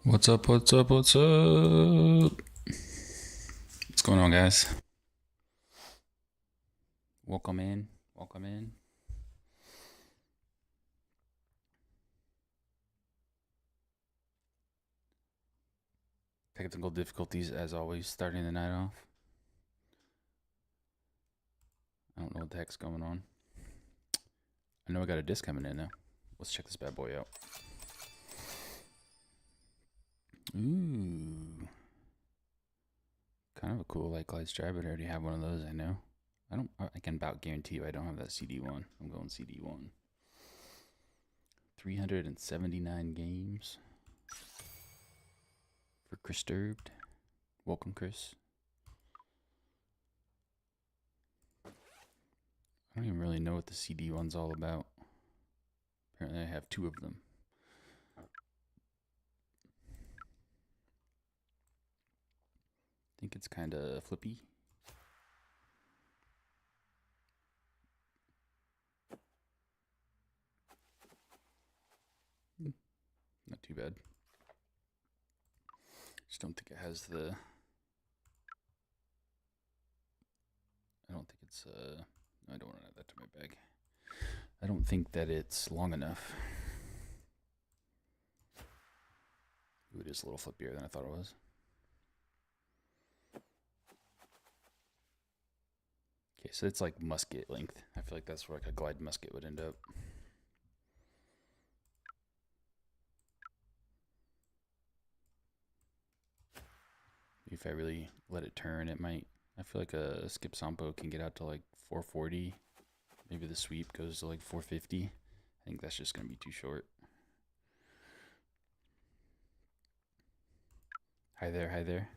What's up? What's up? What's up? What's going on, guys? Welcome in. Welcome in. Technical difficulties, as always, starting the night off. I don't know what the heck's going on. I know I got a disc coming in, though. Let's check this bad boy out. Ooh. Kind of a cool Light Glide Stride, but I already have one of those, I know. I can about guarantee you I don't have that CD1. I'm going CD1. 379 games for Chris Disturbed. Welcome, Chris. I don't even really know what the CD1's all about. Apparently I have two of them. I think it's kind of flippy. Not too bad. Just don't think it has the... I don't think it's... I don't want to add that to my bag. I don't think that it's long enough. Ooh, it is a little flippier than I thought it was. Okay, so it's like musket length. I feel like that's where like a glide musket would end up. If I really let it turn, it might... I feel like a Skip Sampo can get out to like 440. Maybe the sweep goes to like 450. I think that's just going to be too short. Hi there, hi there.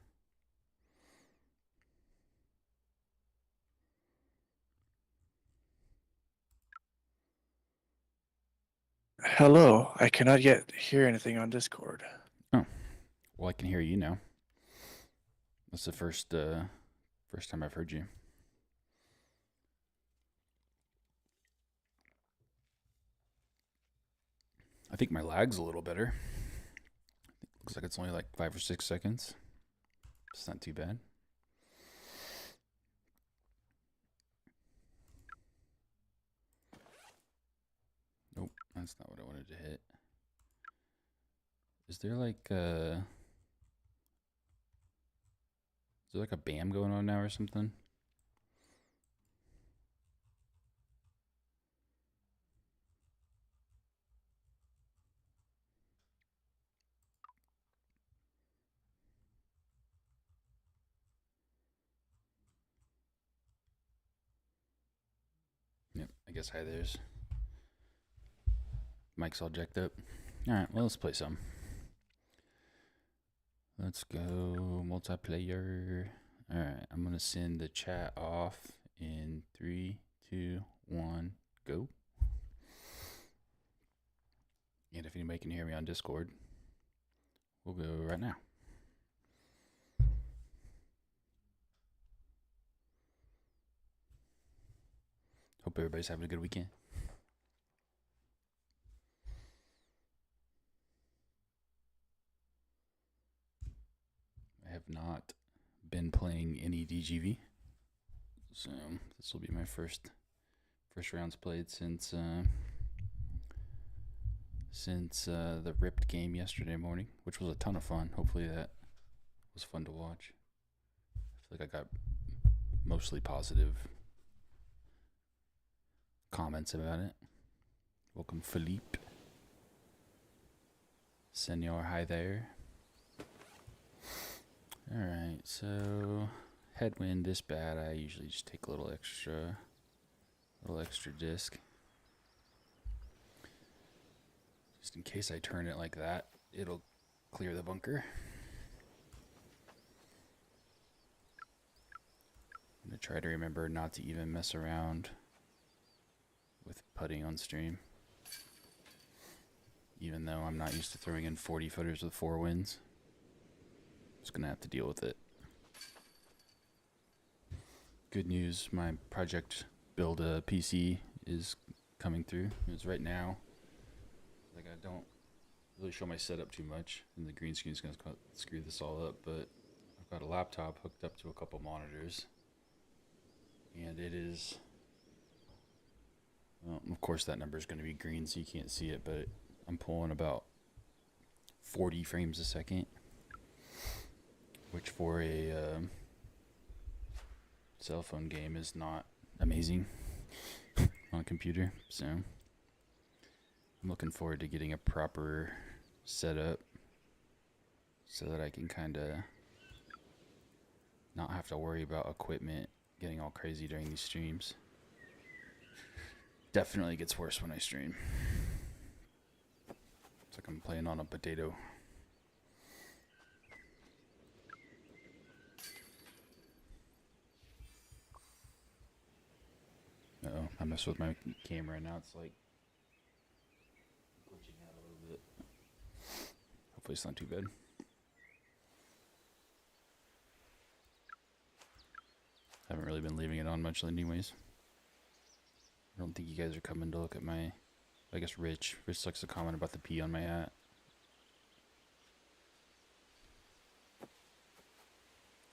Hello, I cannot yet hear anything on Discord. Oh, well, I can hear you now. That's the first time I've heard you. I think my lag's a little better. Looks like it's only like 5 or 6 seconds. It's not too bad. Nope, that's not what I wanted to hit. Is there like a BAM going on now or something? Yep, I guess hi there's. Mic's all jacked up. Alright, well, let's play some. Let's go multiplayer. Alright, I'm gonna send the chat off in 3, 2, 1, go. And if anybody can hear me on Discord, we'll go right now. Hope everybody's having a good weekend. I have not been playing any DGV, so this will be my first rounds played since the ripped game yesterday morning, which was a ton of fun. Hopefully that was fun to watch. I feel like I got mostly positive comments about it. Welcome, Philippe. Senor, hi there. Alright, so headwind this bad, I usually just take a little extra disc. Just in case I turn it like that, it'll clear the bunker. I'm gonna try to remember not to even mess around with putting on stream. Even though I'm not used to throwing in 40 footers with 4 wins. Just gonna have to deal with it. Good news, my project build a PC is coming through. It's right now. Like I don't really show my setup too much, and the green screen is going to screw this all up, but I've got a laptop hooked up to a couple monitors, and it is, well, of course that number is going to be green so you can't see it, but I'm pulling about 40 frames a second, which for a cell phone game is not amazing on a computer. So I'm looking forward to getting a proper setup so that I can kind of not have to worry about equipment getting all crazy during these streams. Definitely gets worse when I stream. It's like I'm playing on a potato. Uh-oh, I messed with my camera, now it's like glitching out a little bit. Hopefully it's not too bad. Haven't really been leaving it on much anyways. I don't think you guys are coming to look at my, I guess Rich likes to comment about the P on my hat.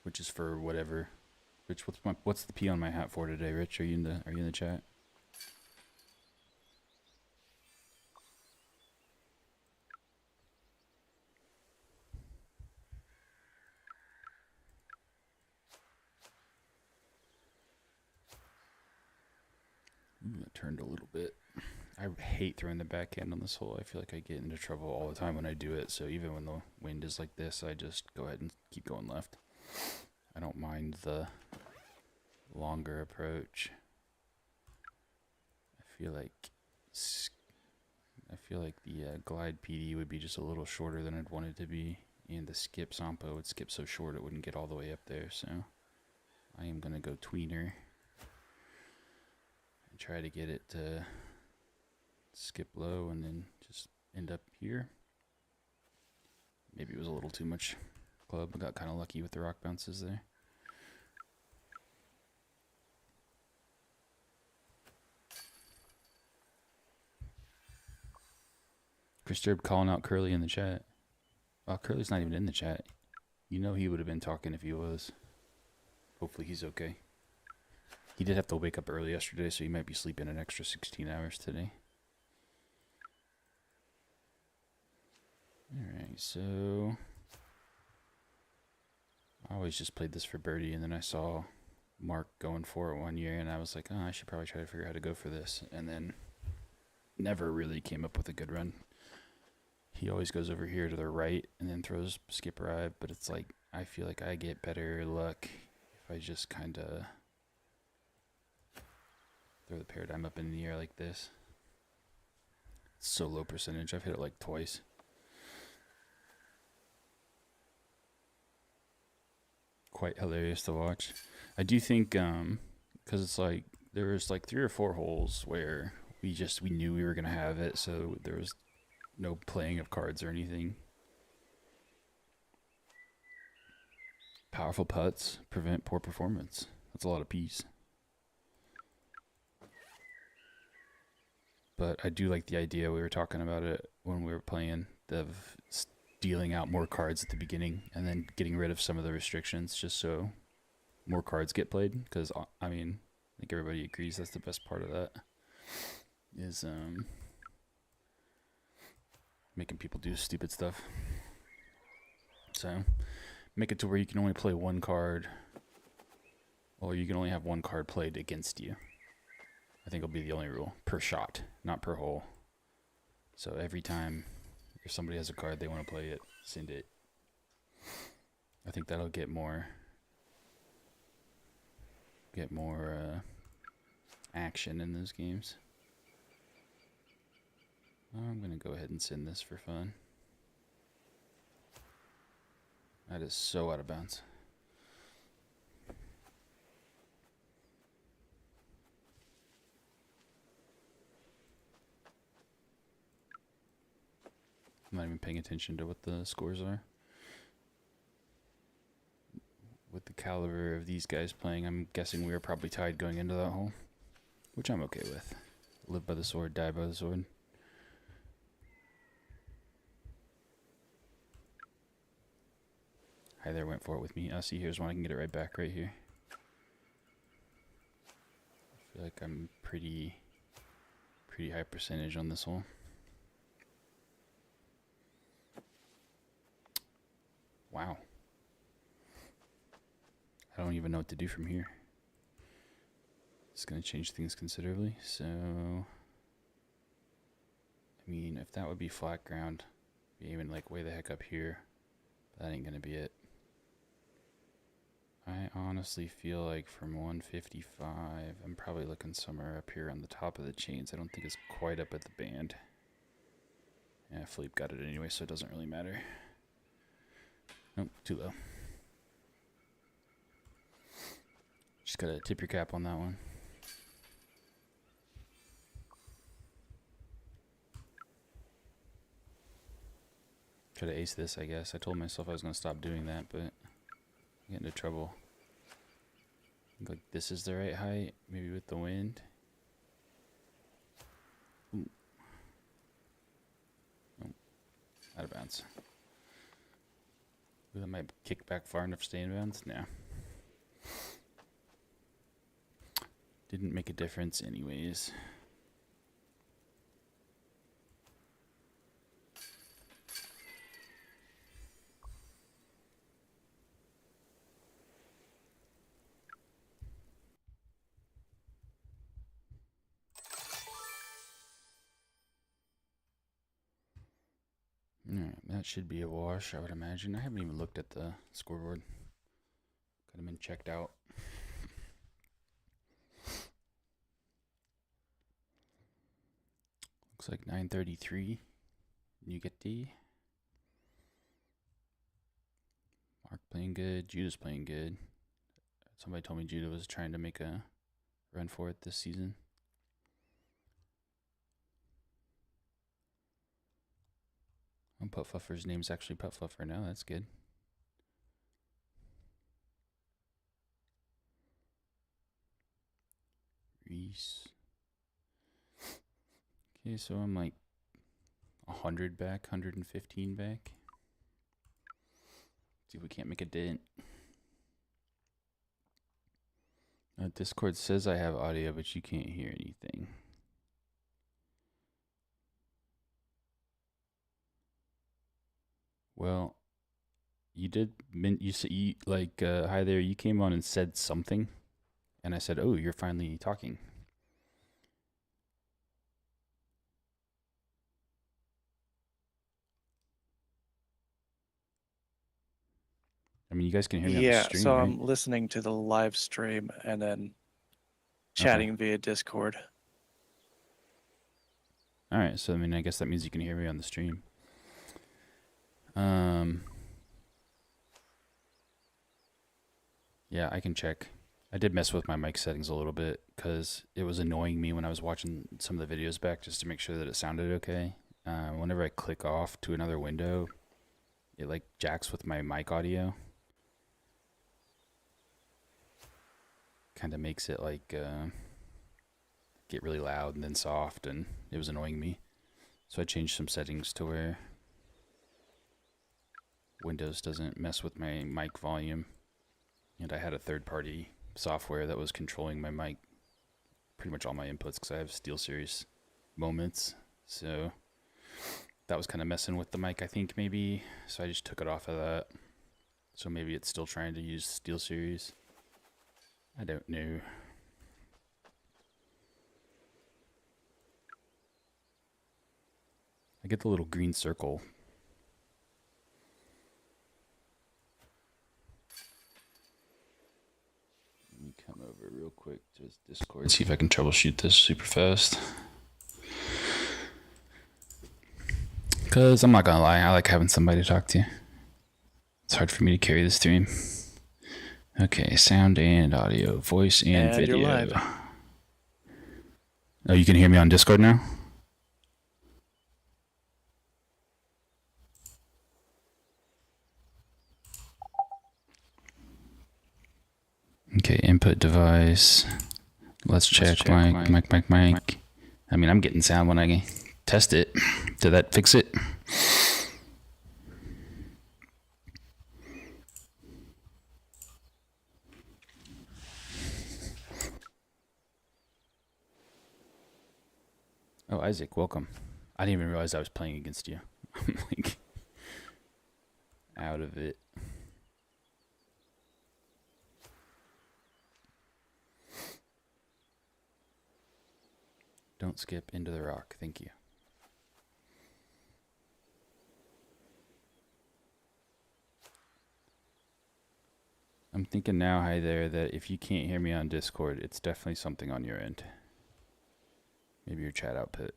Which is for whatever. Rich, what's the P on my hat for today? Rich, are you in the chat? Ooh, that turned a little bit. I hate throwing the backhand on this hole. I feel like I get into trouble all the time when I do it. So even when the wind is like this, I just go ahead and keep going left. I don't mind the longer approach. I feel like the glide PD would be just a little shorter than I'd want it to be, and the skip Sampo would skip so short it wouldn't get all the way up there. So I am gonna go tweener and try to get it to skip low and then just end up here. Maybe it was a little too much club. I got kind of lucky with the rock bounces there. Chris Derb calling out Curly in the chat. Well, Curly's not even in the chat. You know he would have been talking if he was. Hopefully he's okay. He did have to wake up early yesterday, so he might be sleeping an extra 16 hours today. Alright, so I always just played this for birdie, and then I saw Mark going for it one year, and I was like, oh, I should probably try to figure out how to go for this. And then never really came up with a good run. He always goes over here to the right and then throws skip arrive, but it's like I feel like I get better luck if I just kind of throw the paradigm up in the air like this. It's so low percentage. I've hit it like twice. Quite hilarious to watch. I do think because it's like there was like 3 or 4 holes where we knew we were gonna have it, so there was no playing of cards or anything. Powerful putts prevent poor performance. That's a lot of P's. But I do like the idea. We were talking about it when we were playing, of dealing out more cards at the beginning and then getting rid of some of the restrictions just so more cards get played. Because, I mean, I think everybody agrees that's the best part of that, is making people do stupid stuff. So make it to where you can only play one card, or you can only have one card played against you. I think it'll be the only rule. Per shot, not per hole. So every time if somebody has a card they want to play it, send it. I think that'll get more action in those games. I'm going to go ahead and send this for fun. That is so out of bounds. I'm not even paying attention to what the scores are. With the caliber of these guys playing, I'm guessing we were probably tied going into that hole, which I'm okay with. Live by the sword, die by the sword. Hi there went for it with me. See, here's one. I can get it right back right here. I feel like I'm pretty high percentage on this hole. Wow. I don't even know what to do from here. It's going to change things considerably. So, I mean, if that would be flat ground, be aiming like way the heck up here. That ain't going to be it. I honestly feel like from 155, I'm probably looking somewhere up here on the top of the chains. I don't think it's quite up at the band. Yeah, Philippe got it anyway, so it doesn't really matter. Nope, too low. Just gotta tip your cap on that one. Try to ace this, I guess. I told myself I was gonna stop doing that, but I get into trouble. I think like this is the right height, maybe with the wind. Ooh. Oh, out of bounds. Ooh, that might kick back far enough to stay in bounds. Nah. Didn't make a difference anyways. Alright, that should be a wash, I would imagine. I haven't even looked at the scoreboard. Could have been checked out. Looks like 933. You get D. Mark playing good. Judah's playing good. Somebody told me Judah was trying to make a run for it this season. Putt Fluffer's name's actually Putt Fluffer now. That's good. Reese. Okay, so I'm like 100 back, 115 back. See if we can't make a dent. Discord says I have audio, but you can't hear anything. Well, you did. You like hi there. You came on and said something, and I said, "Oh, you're finally talking." I mean, you guys can hear me on the stream, so right? I'm listening to the live stream and then chatting via Discord. All right, so I mean, I guess that means you can hear me on the stream. Yeah, I can check. I did mess with my mic settings a little bit because it was annoying me when I was watching some of the videos back just to make sure that it sounded okay. Whenever I click off to another window, it like jacks with my mic audio. Kind of makes it like get really loud and then soft, and it was annoying me. So I changed some settings to where Windows doesn't mess with my mic volume. And I had a third-party software that was controlling my mic, pretty much all my inputs, because I have SteelSeries moments. So that was kind of messing with the mic, I think, maybe. So I just took it off of that. So maybe it's still trying to use SteelSeries. I don't know. I get the little green circle. Let me come over real quick to Discord, see if I can troubleshoot this super fast. Because I'm not going to lie, I like having somebody to talk to. It's hard for me to carry the stream. Okay, sound and audio, voice and video. You're live. Oh, you can hear me on Discord now? Okay, input device. Let's check mic. I mean, I'm getting sound when I test it. Did that fix it? Isaac, welcome. I didn't even realize I was playing against you. I'm like out of it. Don't skip into the rock. Thank you. I'm thinking now, hi there, that if you can't hear me on Discord, it's definitely something on your end. Maybe your chat output.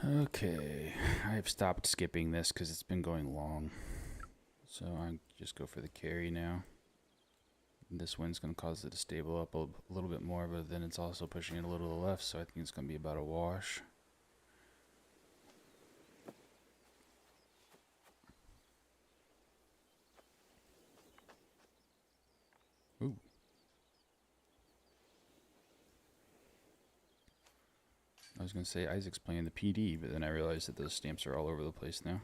Okay, I've stopped skipping this because it's been going long. So I just go for the carry now. This wind's going to cause it to stable up a little bit more, but then it's also pushing it a little to the left, so I think it's going to be about a wash. Ooh. I was going to say Isaac's playing the PD, but then I realized that those stamps are all over the place now.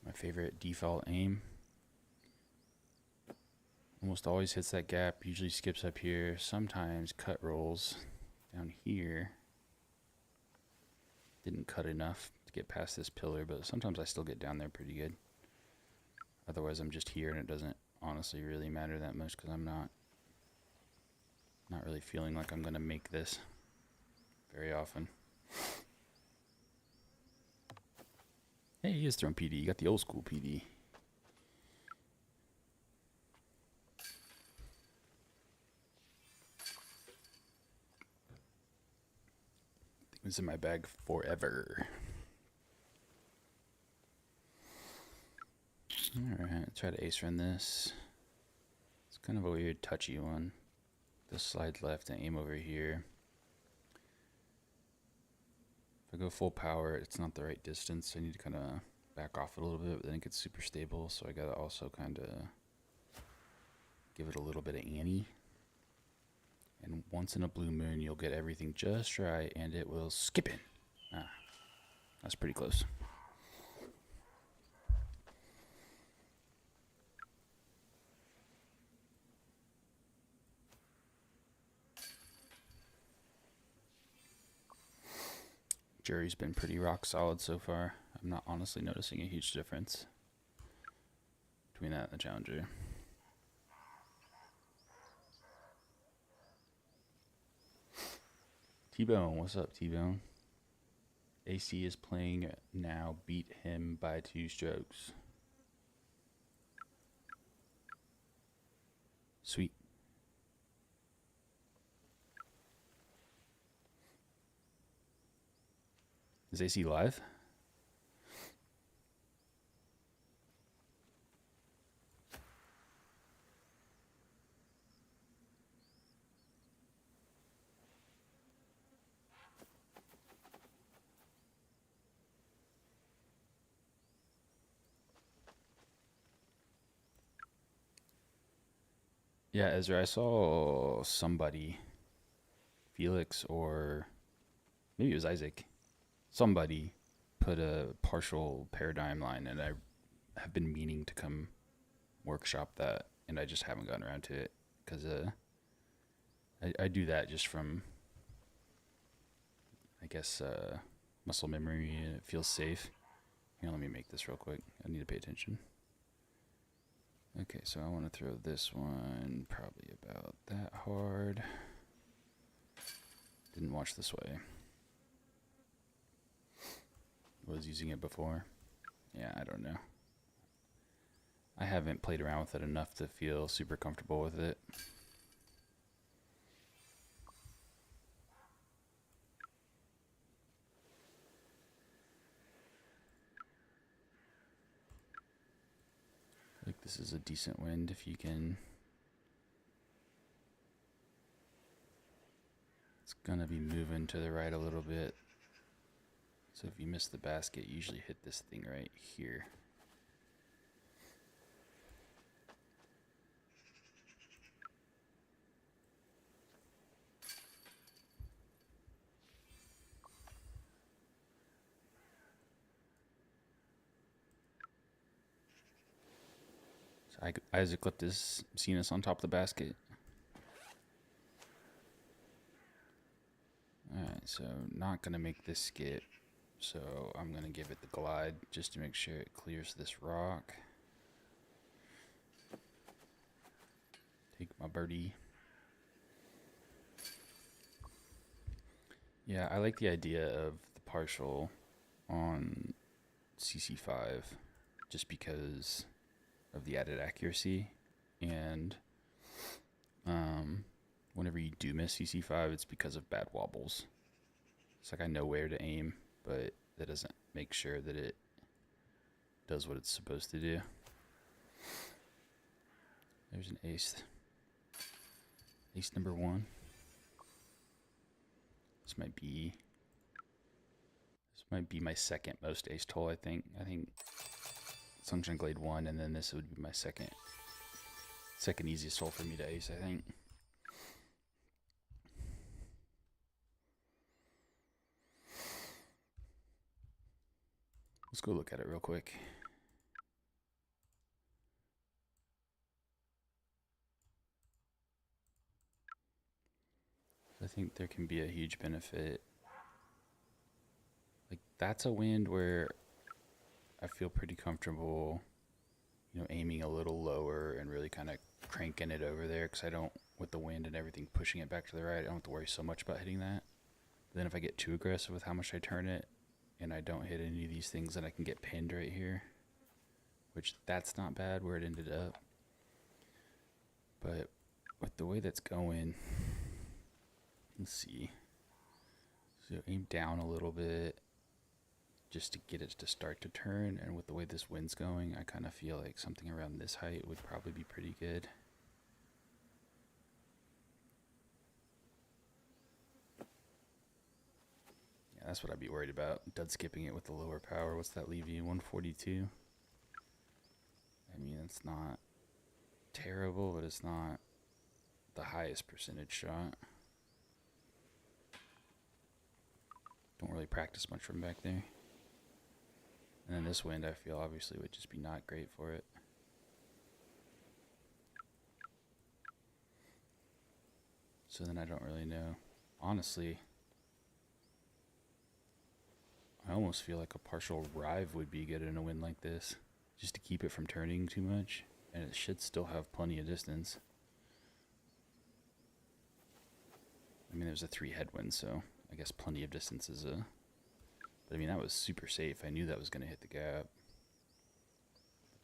My favorite default aim. Almost always hits that gap, usually skips up here, sometimes cut rolls down here. Didn't cut enough to get past this pillar, but sometimes I still get down there pretty good. Otherwise I'm just here and it doesn't honestly really matter that much because I'm not really feeling like I'm going to make this very often. Hey, he is throwing PD. You got the old school PD. It was in my bag forever. Alright, try to ace run this. It's kind of a weird touchy one. Just slide left and aim over here. If I go full power, it's not the right distance, so I need to kind of back off a little bit, but then it gets super stable, so I gotta also kind of give it a little bit of ante. And once in a blue moon, you'll get everything just right, and it will skip in. Ah, that's pretty close. Jury's been pretty rock solid so far. I'm not honestly noticing a huge difference between that and the challenger. T-Bone, what's up, T-Bone? AC is playing now. Beat him by 2 strokes. Sweet. Is AC live? Yeah, Ezra, I saw somebody, Felix or maybe it was Isaac, somebody put a partial paradigm line, and I have been meaning to come workshop that, and I just haven't gotten around to it because I do that just from, I guess, muscle memory, and it feels safe. Here, let me make this real quick. I need to pay attention. Okay, so I want to throw this one probably about that hard. Didn't watch this way. Was using it before. Yeah, I don't know. I haven't played around with it enough to feel super comfortable with it. Like this is a decent wind if you can. It's gonna be moving to the right a little bit. So if you miss the basket, you usually hit this thing right here. So Isaac left his Cenas on top of the basket. Alright, so not gonna make this skip. So I'm gonna give it the glide just to make sure it clears this rock. Take my birdie. Yeah, I like the idea of the partial on CC5 just because of the added accuracy. And whenever you do miss CC5, it's because of bad wobbles. It's like I know where to aim, but that doesn't make sure that it does what it's supposed to do. There's an ace. Ace number 1. This might be my second most aced hole, I think. I think Sunshine Glade 1, and then this would be my second easiest hole for me to ace, I think. Let's go look at it real quick. I think there can be a huge benefit. Like that's a wind where I feel pretty comfortable, aiming a little lower and really kind of cranking it over there because I don't, with the wind and everything pushing it back to the right, I don't have to worry so much about hitting that. But then if I get too aggressive with how much I turn it and I don't hit any of these things, then I can get pinned right here, which that's not bad where it ended up. But with the way that's going, let's see. So aim down a little bit just to get it to start to turn. And with the way this wind's going, I kind of feel like something around this height would probably be pretty good. Yeah, that's what I'd be worried about. Dud skipping it with the lower power. What's that leave you? 142? I mean, it's not terrible, but it's not the highest percentage shot. Don't really practice much from back there. And then this wind, I feel, obviously would just be not great for it. So then I don't really know. Honestly, I almost feel like a partial rive would be good in a wind like this, just to keep it from turning too much, and it should still have plenty of distance. I mean, there's a 3 headwind, so I guess plenty of distance is a... But I mean, that was super safe. I knew that was going to hit the gap.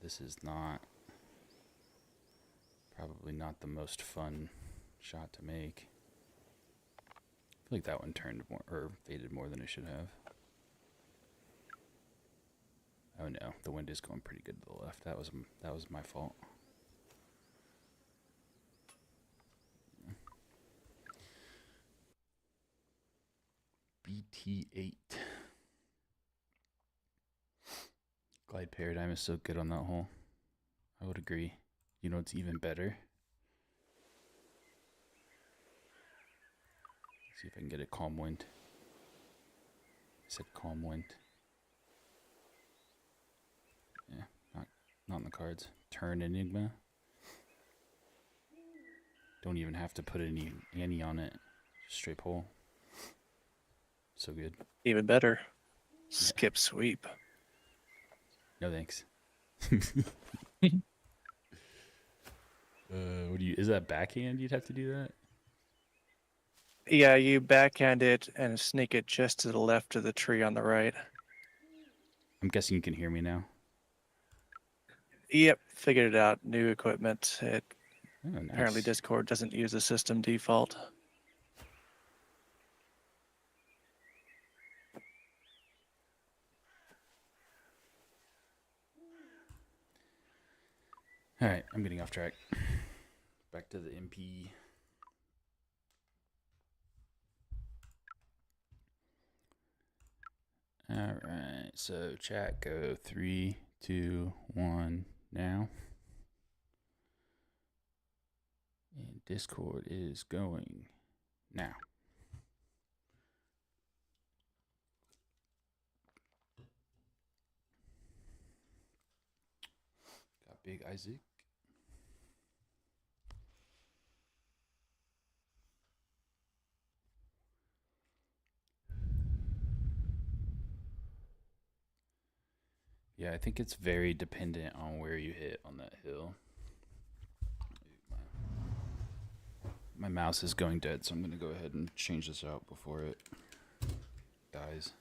This is not... Probably not the most fun shot to make. I feel like that one turned more, or faded more than it should have. Oh no, the wind is going pretty good to the left. That was my fault. BT8. Glide Paradigm is so good on that hole. I would agree. You know it's even better? See if I can get a calm wind. I said calm wind. Yeah, not in the cards. Turn Enigma. Don't even have to put any ante on it. Just straight pull. So good. Even better. Skip sweep. No thanks. What do you? Is that backhand? You'd have to do that. Yeah, you backhand it and sneak it just to the left of the tree on the right. I'm guessing you can hear me now. Yep, figured it out. New equipment. Oh, Apparently nice. Discord doesn't use the system default. All right, I'm getting off track. Back to the MP. All right, so chat, go 3, 2, 1 now. And Discord is going now. Got Big Isaac. Yeah, I think it's very dependent on where you hit on that hill. My mouse is going dead, so I'm going to go ahead and change this out before it dies.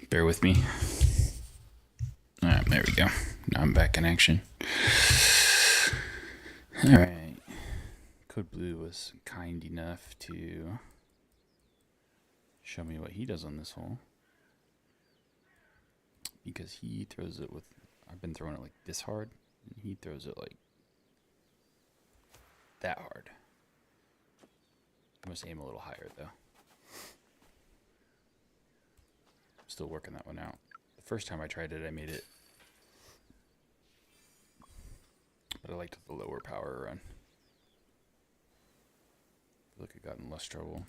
Bear with me. All right, there we go. Now I'm back in action. All right. Code Blue was kind enough to show me what he does on this hole. Because he throws it with, I've been throwing it like this hard, and he throws it like that hard. I must aim a little higher though. Still working that one out. The first time I tried it, I made it, but I liked the lower power run. I feel like I got in less trouble.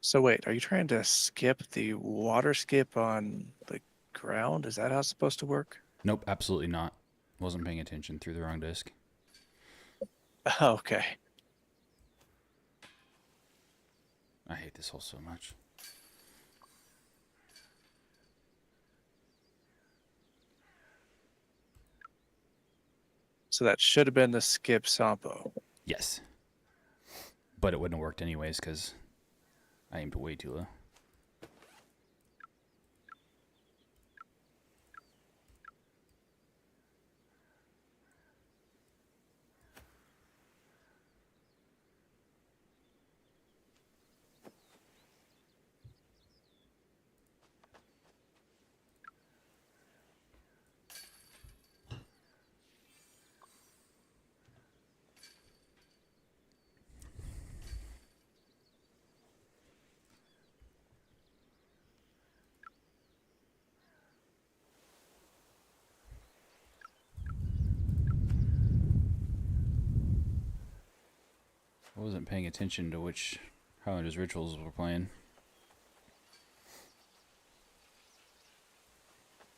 So wait, are you trying to skip the water skip on the ground? Is that how it's supposed to work? Nope, absolutely not. Wasn't paying attention, threw the wrong disc. Okay. I hate this hole so much. So that should have been the skip Sampo. Yes. But it wouldn't have worked anyways because I aimed way too low. I wasn't paying attention to which Highlanders Rituals were playing.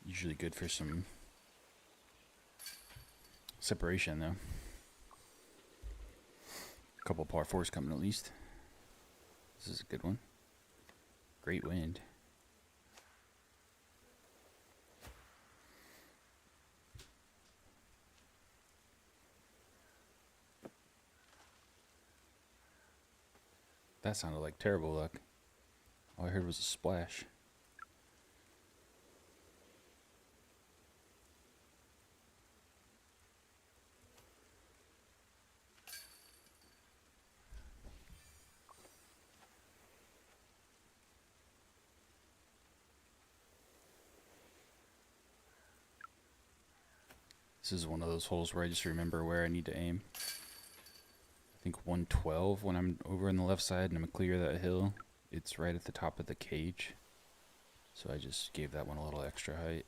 Usually good for some separation though. A couple par fours coming at least. This is a good one. Great wind. That sounded like terrible luck. All I heard was a splash. This is one of those holes where I just remember where I need to aim. I think 112 when I'm over on the left side and I'm clear that hill. It's right at the top of the cage. So I just gave that one a little extra height.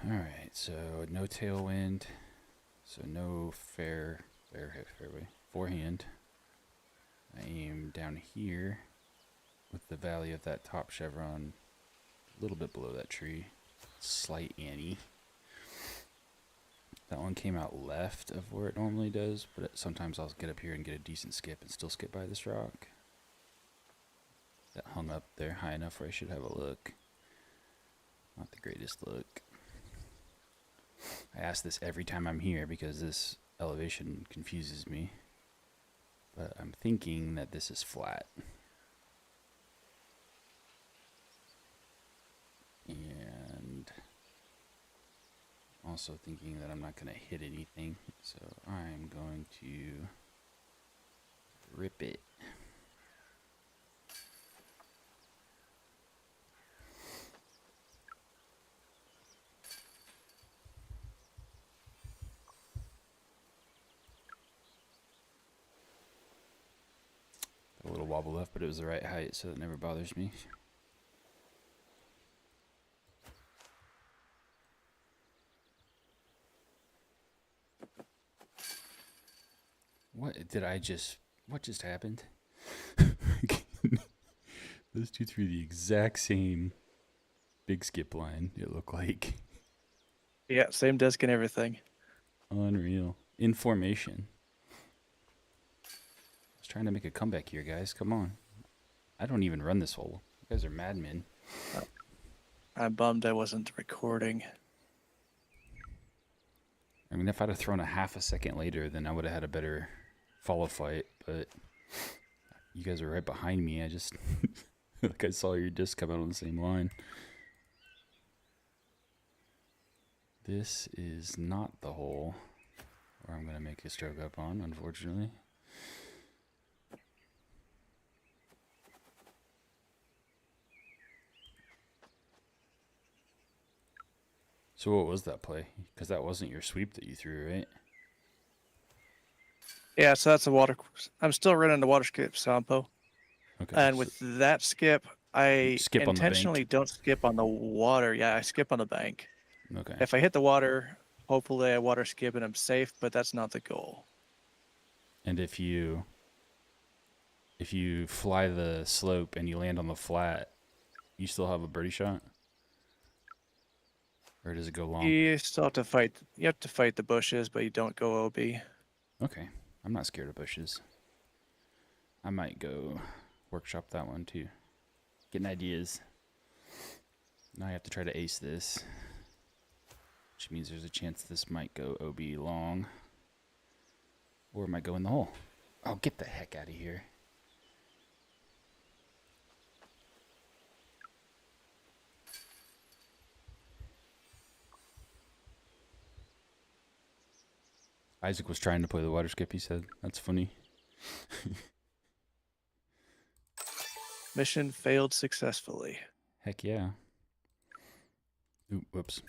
Alright, so no tailwind. So no fairway. Forehand. I aim down here with the valley of that top chevron a little bit below that tree. Slight Annie. That one came out left of where it normally does, but sometimes I'll get up here and get a decent skip and still skip by this rock. That hung up there high enough where I should have a look. Not the greatest look. I ask this every time I'm here because this elevation confuses me. But I'm thinking that this is flat. And also thinking that I'm not going to hit anything. So I'm going to rip it. A little wobble left, but it was the right height, so it never bothers me. What just happened? Those two threw the exact same big skip line, it looked like. Yeah, same disc and everything. Unreal. In formation. I was trying to make a comeback here, guys. Come on. I don't even run this hole. You guys are madmen. I'm bummed I wasn't recording. I mean, if I'd have thrown a half a second later, then I would have had a better follow fight, but you guys are right behind me. I just, like I saw your disc come out on the same line. This is not the hole where I'm going to make a stroke up on, unfortunately. So what was that play? Because that wasn't your sweep that you threw, right? Yeah, so that's a water. I'm still running the water skip Sampo. Okay. And with that skip, I Skip on the bank. intentionally don't skip on the water. Yeah, I skip on the bank. Okay. If I hit the water, hopefully I water skip and I'm safe, but that's not the goal. And if you fly the slope and you land on the flat, you still have a birdie shot? Or does it go long? You still have to fight. You have to fight the bushes, but you don't go OB. Okay. I'm not scared of bushes. I might go workshop that one too. Getting ideas. Now I have to try to ace this, which means there's a chance this might go OB long, or it might go in the hole. Oh, get the heck out of here. Isaac was trying to play the water skip, he said. That's funny. Mission failed successfully. Heck yeah. Ooh, whoops.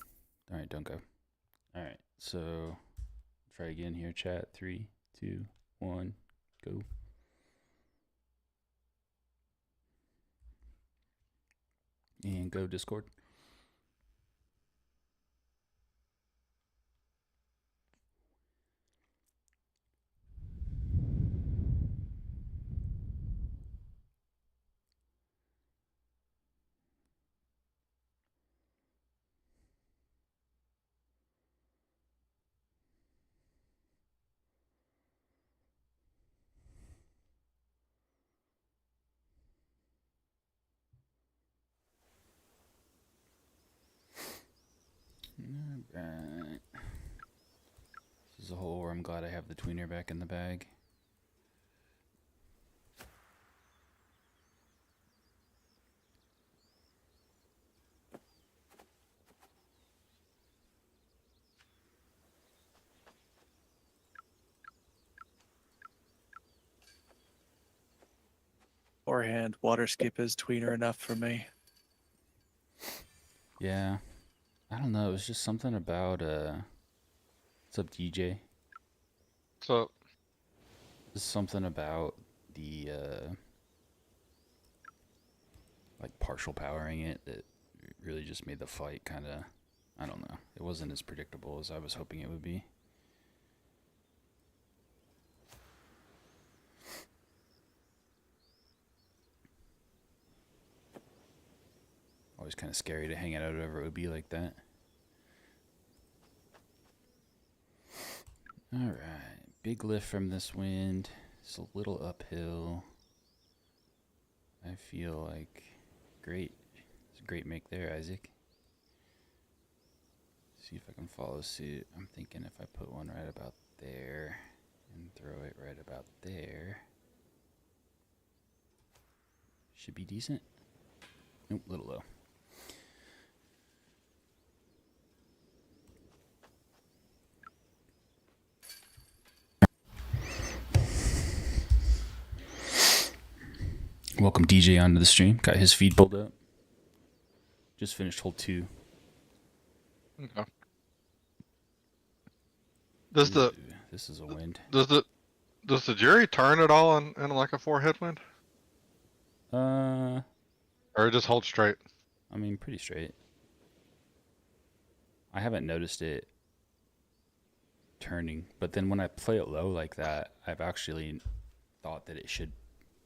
All right, don't go. All right, so try again here, chat. 3, 2, 1, go. And go, Discord. Alright. This is a hole where I'm glad I have the tweener back in the bag. Forehand, water skip is tweener enough for me. Yeah. I don't know, it was just something about what's up, DJ? So Just something about the like partial powering it that really just made the fight kind of, I don't know. It wasn't as predictable as I was hoping it would be. Always kind of scary to hang it out over OB like that. All right, big lift from this wind. It's a little uphill. I feel like great. It's a great make there, Isaac. See if I can follow suit. I'm thinking if I put one right about there and throw it right about there, should be decent. Nope, a little low. Welcome DJ onto the stream. Got his feed pulled up. Just finished hole 2. Okay. Does the Ooh, this is a wind. does the jury turn at all in like a 4 headwind, Uh, or it just hold straight? I mean, pretty straight. I haven't noticed it turning, but then when I play it low like that, I've actually thought that it should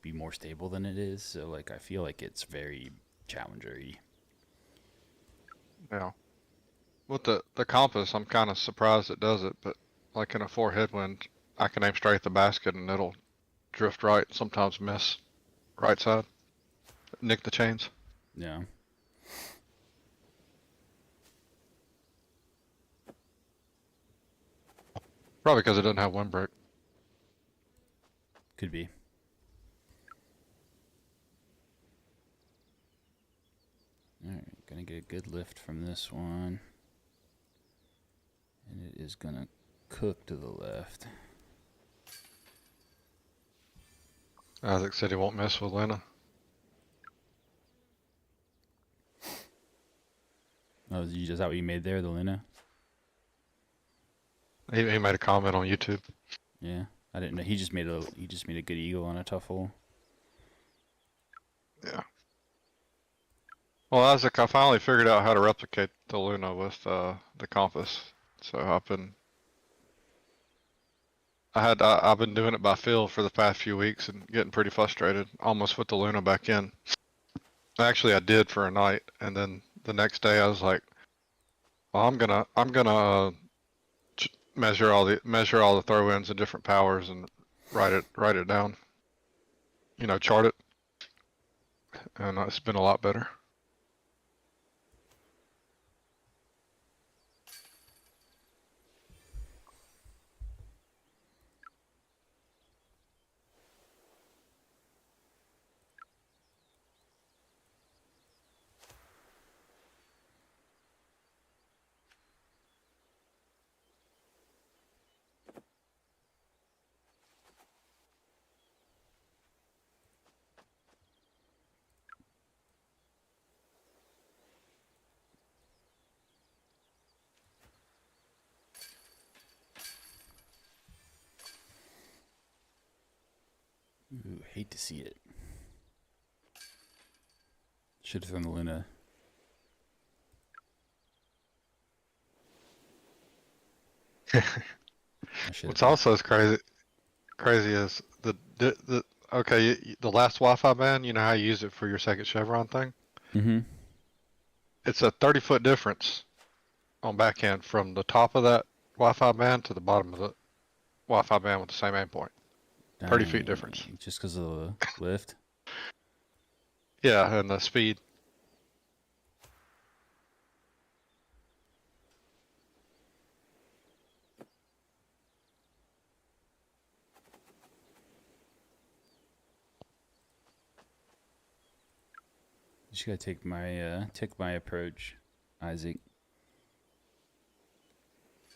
be more stable than it is. So like, I feel like it's very challenger-y. Yeah. With the compass, I'm kind of surprised it does it, but like in a 4 headwind, I can aim straight at the basket and it'll drift right. Sometimes miss right side, nick the chains. Yeah. Probably because it doesn't have wind break. Could be. Alright, gonna get a good lift from this one. And it is gonna cook to the left. Isaac said he won't mess with Lena. Oh, is that what you made there, the Luna? He made a comment on YouTube. Yeah. I didn't know. He just made a good eagle on a tough hole. Yeah. Well, Isaac, I finally figured out how to replicate the Luna with the compass. So I've been doing it by feel for the past few weeks and getting pretty frustrated. Almost put the Luna back in. Actually, I did for a night, and then the next day I was like, "Well, I'm gonna measure all the throw-ins and different powers and write it down. You know, chart it, and it's been a lot better." Ooh, hate to see it. Should have thrown the Luna. What's also as crazy is the okay, the last Wi-Fi band. You know how you use it for your second chevron thing? Mm-hmm. It's a 30-foot difference on backhand from the top of that Wi-Fi band to the bottom of the Wi-Fi band with the same aim point. 30 feet difference. Just because of the lift. Yeah, and the speed. You just gotta take my approach, Isaac.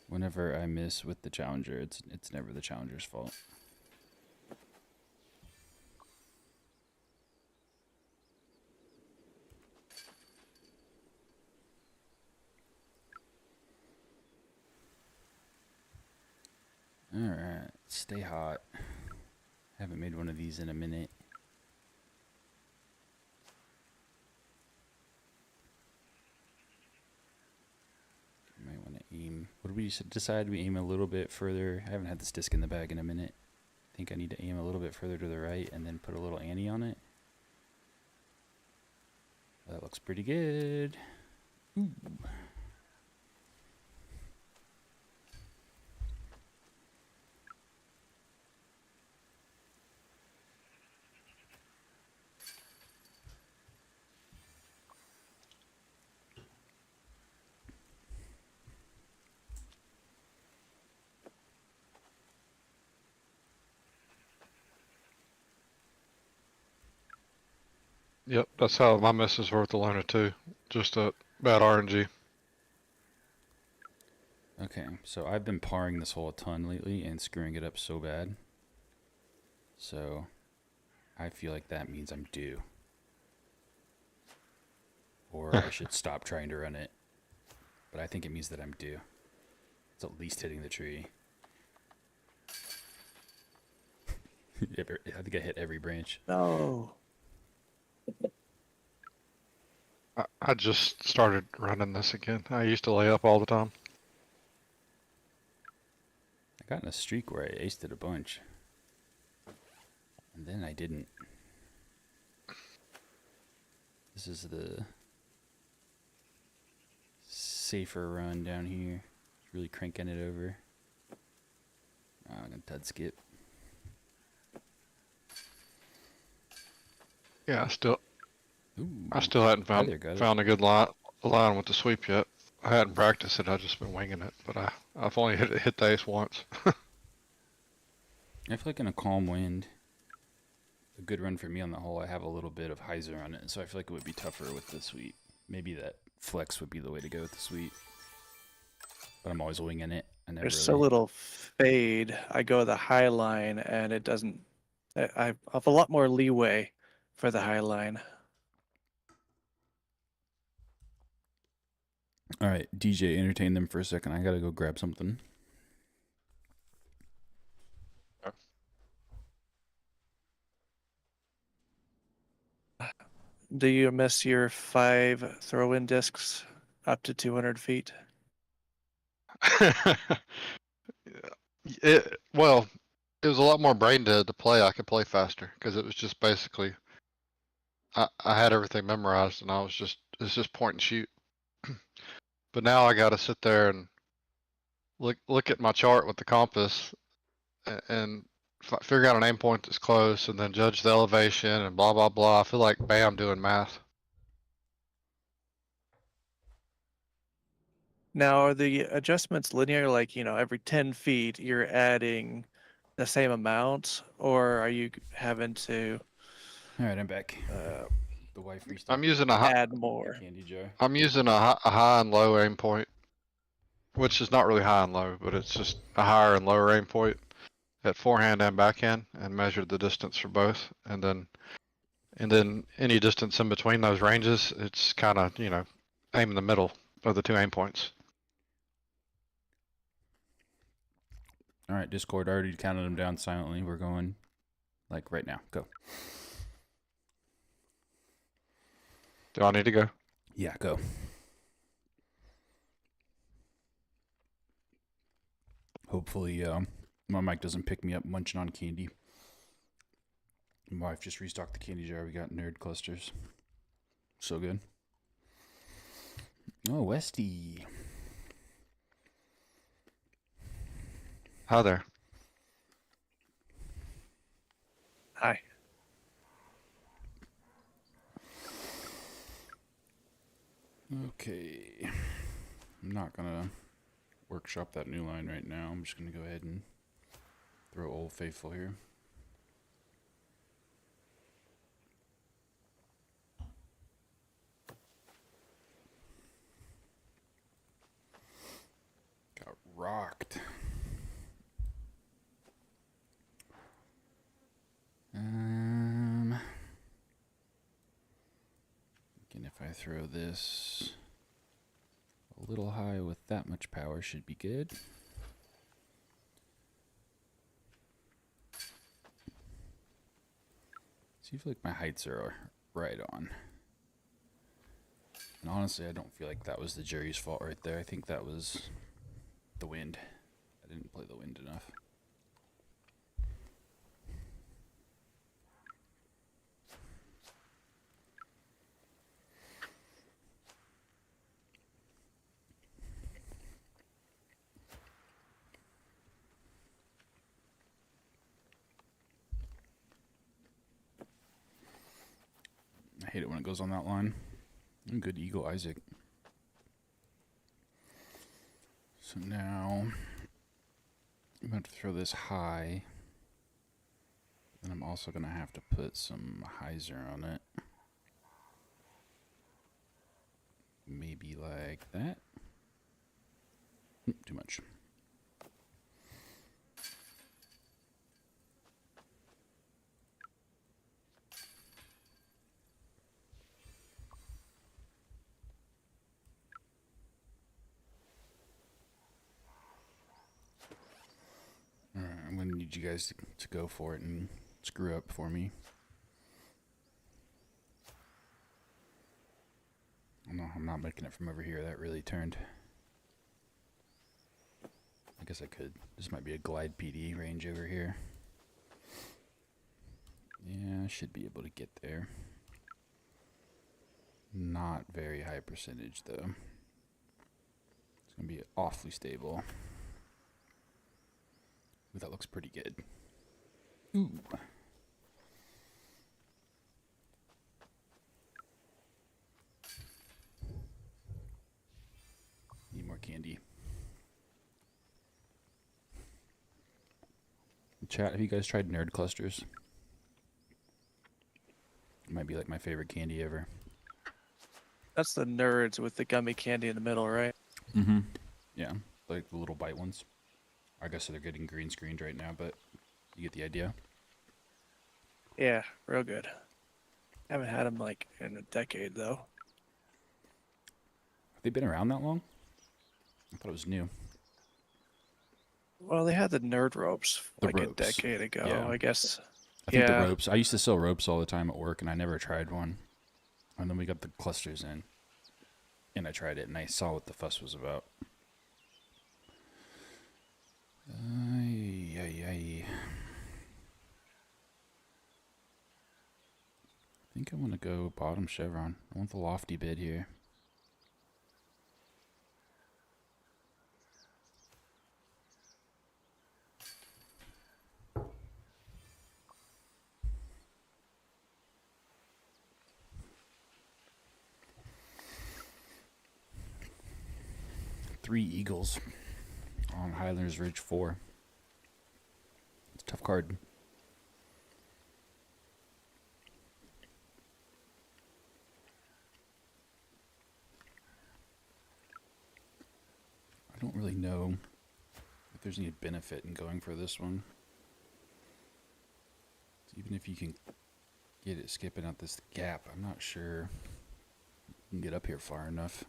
Whenever I miss with the challenger, it's never the challenger's fault. All right, stay hot. Haven't made one of these in a minute. Might want to aim. What did we decide? We aim a little bit further. I haven't had this disc in the bag in a minute. I think I need to aim a little bit further to the right and then put a little ante on it. That looks pretty good. Ooh. Yep, that's how my misses were with the Luna too. Just a bad RNG. Okay, so I've been parring this hole a ton lately and screwing it up so bad. So I feel like that means I'm due. Or I should stop trying to run it. But I think it means that I'm due. It's at least hitting the tree. I think I hit every branch. No. I just started running this again. I used to lay up all the time. I got in a streak where I aced it a bunch. And then I didn't. This is the safer run down here. Really cranking it over. Oh, I'm gonna dud skip. Yeah, Ooh. I still hadn't Either got it. found a good line with the sweep yet. I hadn't practiced it. I just been winging it, but I've only hit the ace once. I feel like in a calm wind, a good run for me on the hole, I have a little bit of hyzer on it, so I feel like it would be tougher with the sweep. Maybe that flex would be the way to go with the sweep. But I'm always winging it. I never There's so really... little fade. I go the high line and it doesn't. I have a lot more leeway for the high line. All right, DJ, entertain them for a second. I gotta go grab something. Do you miss your 5 throw-in discs up to 200 feet? Well, it was a lot more brain dead to play. I could play faster because it was just basically I had everything memorized and it's just point and shoot. But now I got to sit there and look at my chart with the compass and figure out an aim point that's close and then judge the elevation and blah blah blah. I feel like bam doing math. Now, are the adjustments linear? Like, every 10 feet you're adding the same amount, or are you having to All right, I'm back. The wife restarted. I'm using a add more? Candy jar. I'm using a high and low aim point, which is not really high and low, but it's just a higher and lower aim point at forehand and backhand, and measured the distance for both, and then any distance in between those ranges, it's kind of aim in the middle of the 2 aim points. All right, Discord, I already counted them down silently. We're going, like, right now. Go. Do I need to go? Yeah, go. Hopefully, my mic doesn't pick me up munching on candy. My wife just restocked the candy jar. We got nerd clusters. So good. Oh, Westy. Hi there. Hi. Okay. I'm not gonna workshop that new line right now. I'm just gonna go ahead and throw Old Faithful here. Got rocked. Again, if I throw this a little high with that much power, should be good. See, I feel like my heights are right on. And honestly, I don't feel like that was the jury's fault right there. I think that was the wind. I didn't play the wind enough. I hate it when it goes on that line. Good Eagle Isaac. So now I'm going to throw this high. And I'm also going to have to put some hyzer on it. maybe like that. Too much. Alright, I'm gonna need you guys to go for it and screw up for me. No, I'm not making it from over here. That really turned. I guess I could. This might be a glide PD range over here. Yeah, I should be able to get there. Not very high percentage though. It's gonna be awfully stable. Ooh, that looks pretty good. Ooh. Need more candy. Chat, have you guys tried nerd clusters? It might be like my favorite candy ever. That's the nerds with the gummy candy in the middle, right? Mm-hmm. Yeah, like the little bite ones. I guess they're getting green screened right now, but you get the idea. Yeah, real good. Haven't had them like in a decade though. Have they been around that long? I thought it was new. Well, they had the nerd ropes The like ropes. a decade ago, Yeah. I guess. I think Yeah. the ropes. I used to sell ropes all the time at work, and I never tried one. And then we got the clusters in, and I tried it, and I saw what the fuss was about. Ay, ay, ay. I think I want to go bottom chevron. I want the lofty bid here. Three Eagles on Highlanders Ridge 4. It's a tough card. I don't really know if there's any benefit in going for this one. Even if you can get it skipping out this gap, I'm not sure you can get up here far enough.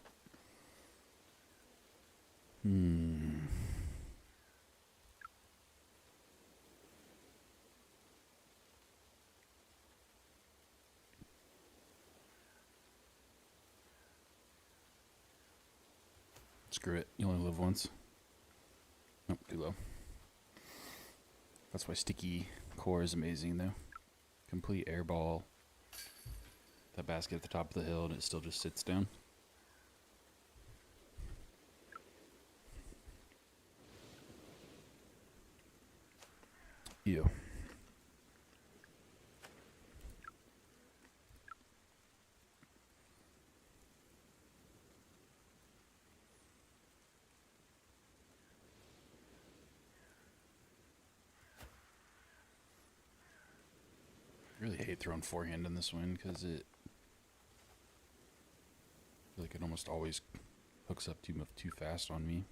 Screw it. You only live once. Nope, too low. That's why sticky core is amazing, though. Complete airball. That basket at the top of the hill, and it still just sits down. Ew. I really hate throwing forehand in this wind because I feel like it almost always hooks up too fast on me.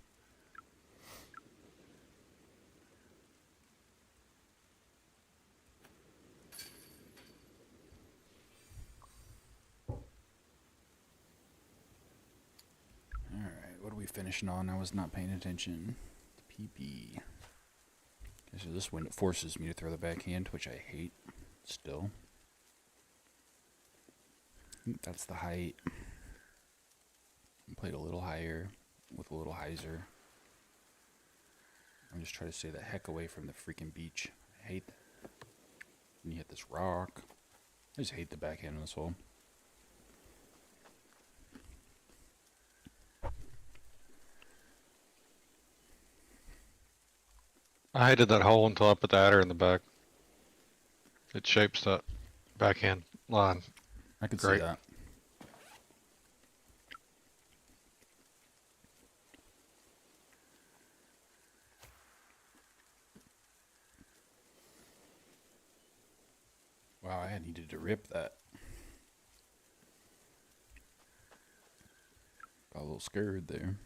Alright, what are we finishing on? I was not paying attention. The PP. Okay, so this wind forces me to throw the backhand, which I hate still. That's the height. Played a little higher with a little hyzer. I'm just trying to stay the heck away from the freaking beach. I hate that. When you hit this rock. I just hate the backhand in this hole. I hated that hole until I put the adder in the back. It shapes that backhand line. I could see Great. that. Wow, I needed to rip that. Got a little scared there.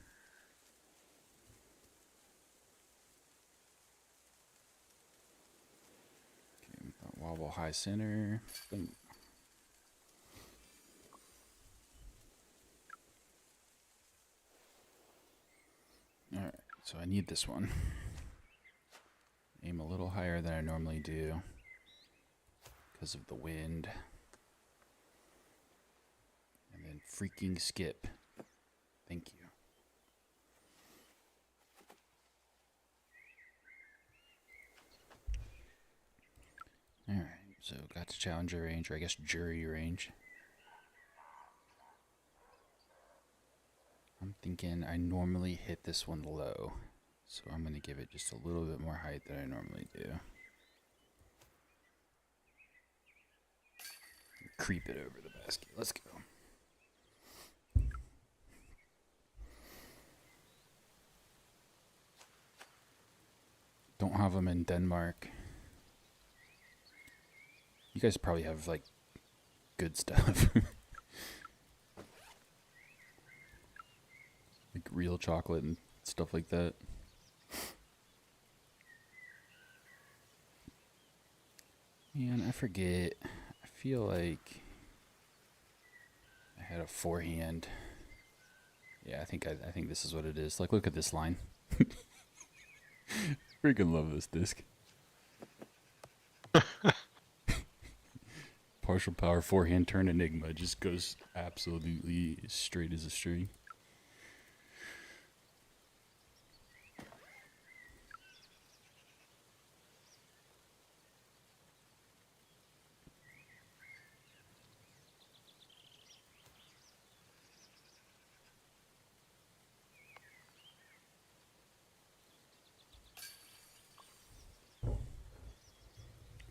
Okay, wobble high center. Boom. Alright, so I need this one. Aim a little higher than I normally do because of the wind. And then freaking skip. Thank you. Alright, so got to challenger range, or I guess jury range. I'm thinking I normally hit this one low, so I'm going to give it just a little bit more height than I normally do. Creep it over the basket. Let's go. Don't have them in Denmark. You guys probably have like good stuff. Like real chocolate and stuff like that. Man, I forget. I feel like I had a forehand. Yeah, I think this is what it is. Like, look at this line. Freaking love this disc. Partial power forehand turn enigma just goes absolutely straight as a string.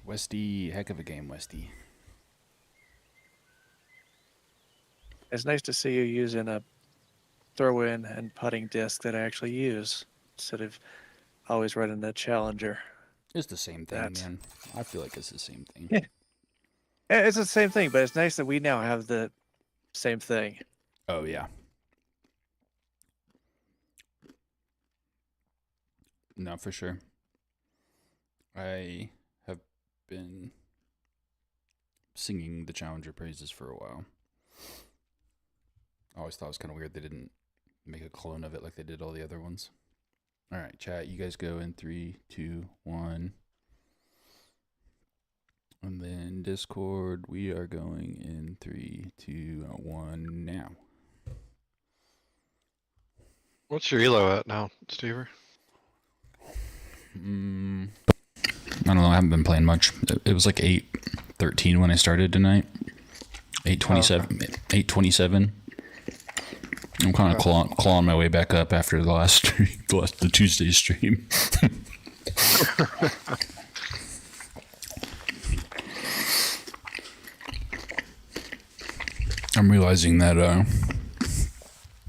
Westy, heck of a game, Westy. It's nice to see you using a throw-in and putting disc that I actually use instead of always running the Challenger. It's the same thing, That's- man. I feel like it's the same thing. Yeah. It's the same thing, but it's nice that we now have the same thing. Oh, yeah. No, for sure. I have been singing the Challenger praises for a while. I always thought it was kind of weird they didn't make a clone of it like they did all the other ones. All right, chat, you guys go in 3, 2, 1. And then Discord, we are going in 3, 2, 1 now. What's your elo at now, Stever? I don't know. I haven't been playing much. It was like 8:13 when I started tonight. 8:27. 8:27. I'm kind of clawing my way back up after the last stream, the Tuesday stream. I'm realizing that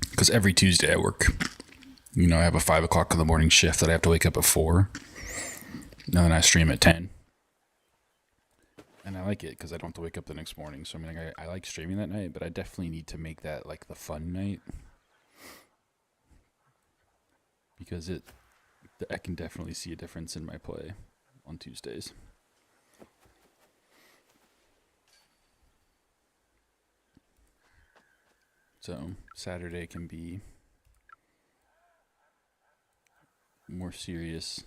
because every Tuesday I work. You know, I have a 5 o'clock in the morning shift that I have to wake up at 4. And then I stream at 10. And I like it because I don't have to wake up the next morning. So I mean, I like streaming that night, but I definitely need to make that like the fun night. Because I can definitely see a difference in my play on Tuesdays. So Saturday can be more serious,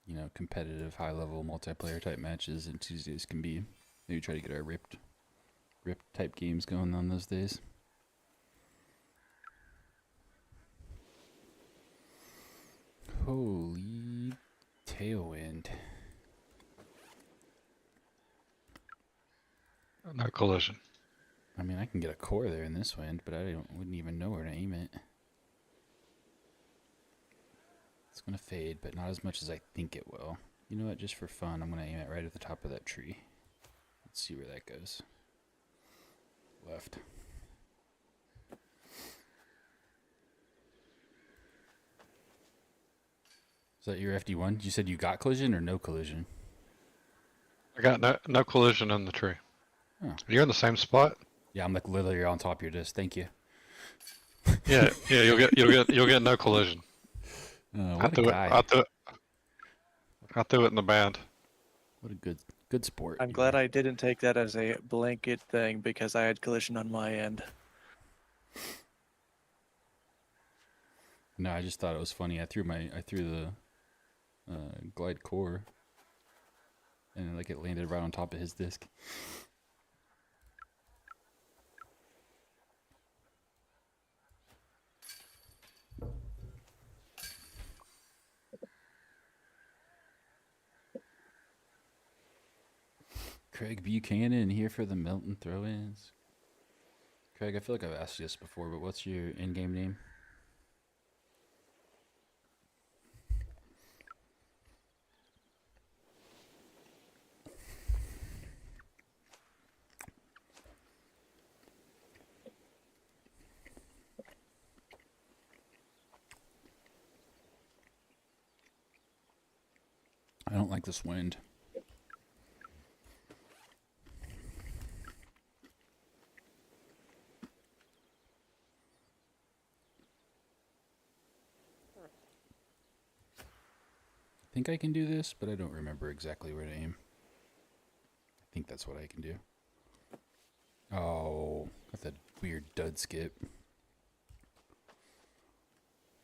you know, competitive, high-level multiplayer type matches, and Tuesdays can be maybe try to get our ripped type games going on those days. Holy tailwind! No collision. I mean, I can get a core there in this wind, but wouldn't even know where to aim it. It's gonna fade, but not as much as I think it will. You know what? Just for fun, I'm gonna aim it right at the top of that tree. Let's see where that goes. Left. Is that your FD1? You said you got collision or no collision? I got no collision in the tree. Oh. You're in the same spot? Yeah, I'm like literally on top of your disc. Thank you. Yeah, yeah, you'll get no collision. I What a threw it. guy. I threw it in the band. What a good sport. I'm you glad are. I didn't take that as a blanket thing because I had collision on my end. No, I just thought it was funny. I threw the glide core, and like it landed right on top of his disc. Craig Buchanan here for the Melton throw-ins. Craig, I feel like I've asked you this before, but what's your in-game name? I don't like this wind. I think I can do this, but I don't remember exactly where to aim. I think that's what I can do. Oh, got that weird dud skip.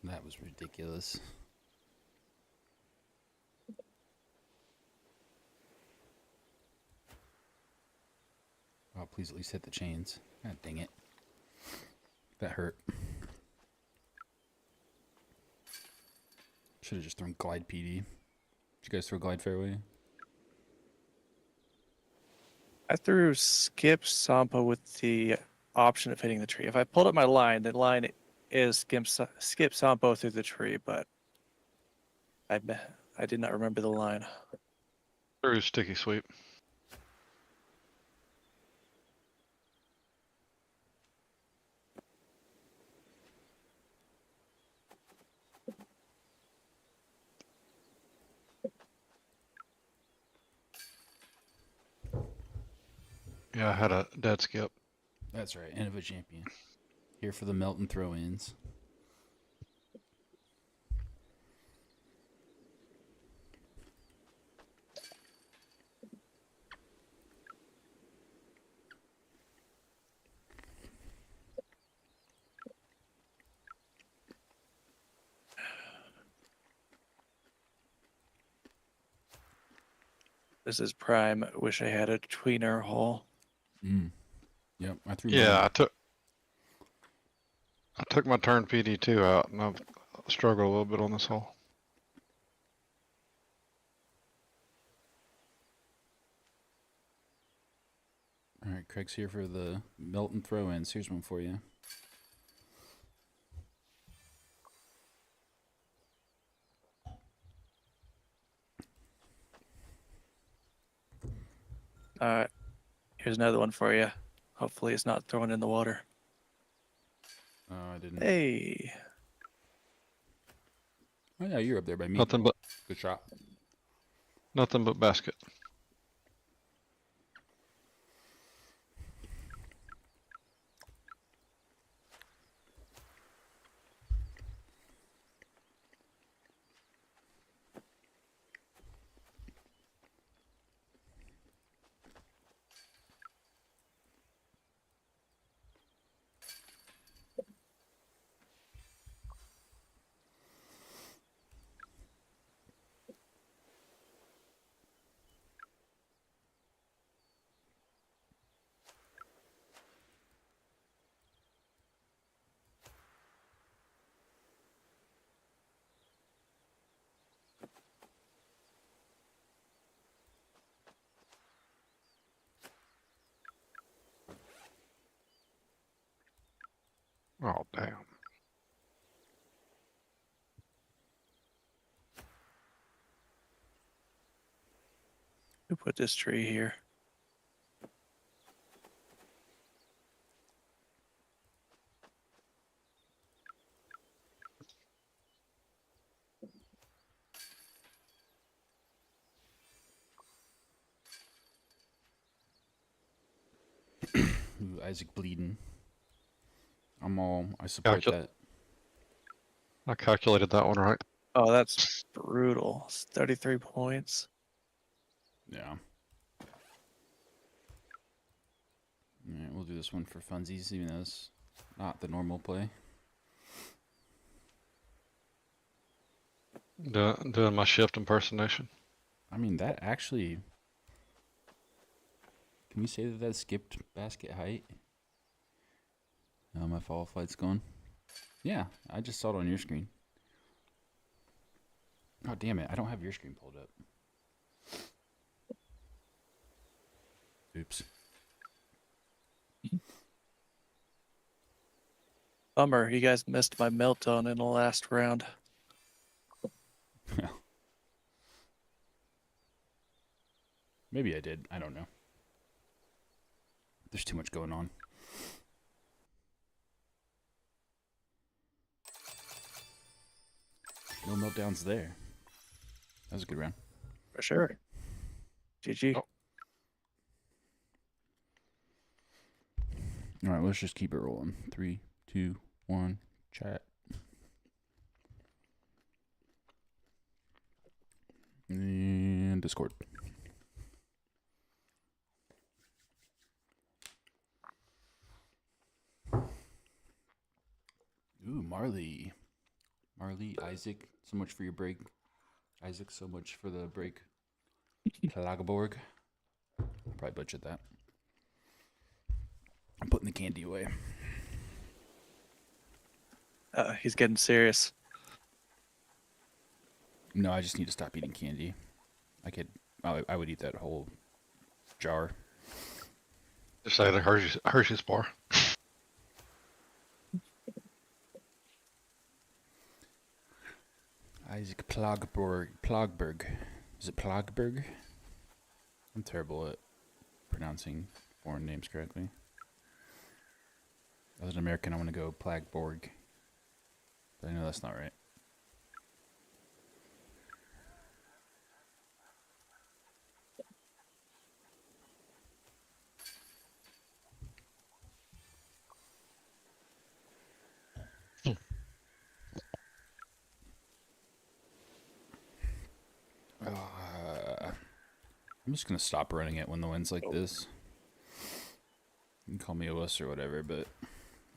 That was ridiculous. Oh, please at least hit the chains. God dang it. That hurt. Should have just thrown glide PD. Did you guys throw glide fairway? I threw skip Sampo with the option of hitting the tree. If I pulled up my line, the line is skip Sampo through the tree, but I did not remember the line. Threw sticky sweep. Yeah, I had a dead skip. That's right. End of a champion. Here for the Melton throw-ins. This is prime. Wish I had a tweener hole. Yep, I threw Yeah, mine. I took my turn PD2 out, and I've struggled a little bit on this hole. All right, Craig's here for the Melton throw-ins. Here's one for you. Here's another one for you. Hopefully it's not thrown in the water. Oh, I didn't. Hey, Oh yeah, you're up there by me. Nothing but Good shot. basket. Oh, damn. who put this tree here? Ooh, Isaac bleeding. I support Calcul- that. I calculated that one right. Oh, that's brutal. It's 33 points. Yeah. Alright, we'll do this one for funsies, even though it's not the normal play. Doing my shift impersonation. I mean, that actually... Can we say that that skipped basket height? My follow flight's gone. Yeah, I just saw it on your screen. Oh, damn it. I don't have your screen pulled up. Oops. Bummer, you guys missed my meltdown in the last round. Maybe I did. I don't know. There's too much going on. No meltdowns there. That was a good round. For sure. GG. Oh. All right, let's just keep it rolling. 3, 2, 1, chat. And Discord. Ooh, Marley. Marley, Isaac, so much for your break. Isaac, so much for the break. Plagaborg. Probably butchered that. I'm putting the candy away. He's getting serious. No, I just need to stop eating candy. I would eat that whole jar. Just say the Hershey's bar. Isaac Plogberg. Is it Plogberg? I'm terrible at pronouncing foreign names correctly. As an American, I want to go Plagborg. But I know that's not right. I'm just going to stop running it when the wind's like this. You can call me a wuss or whatever, but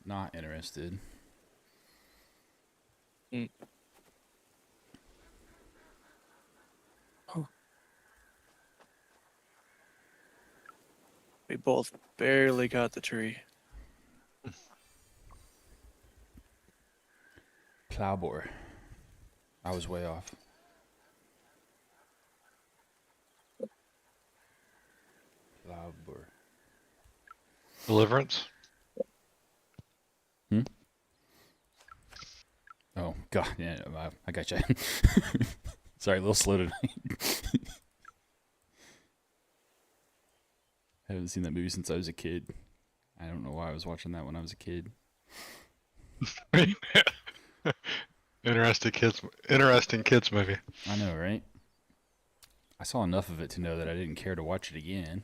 not interested. We both barely got the tree. Plowbore. I was way off. Plowbore. Deliverance. Oh, God. Yeah, I got you. Sorry, a little slow tonight. I haven't seen that movie since I was a kid. I don't know why I was watching that when I was a kid. Interesting kids movie. I know, right? I saw enough of it to know that I didn't care to watch it again.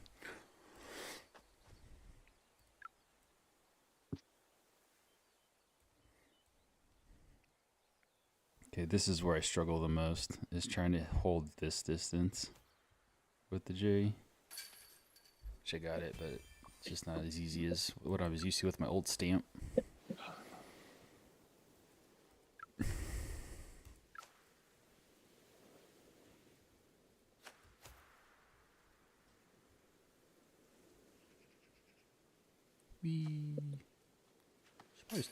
Okay, this is where I struggle the most, is trying to hold this distance with the J. Which I got it, but it's just not as easy as what I was used to with my old stamp. Should probably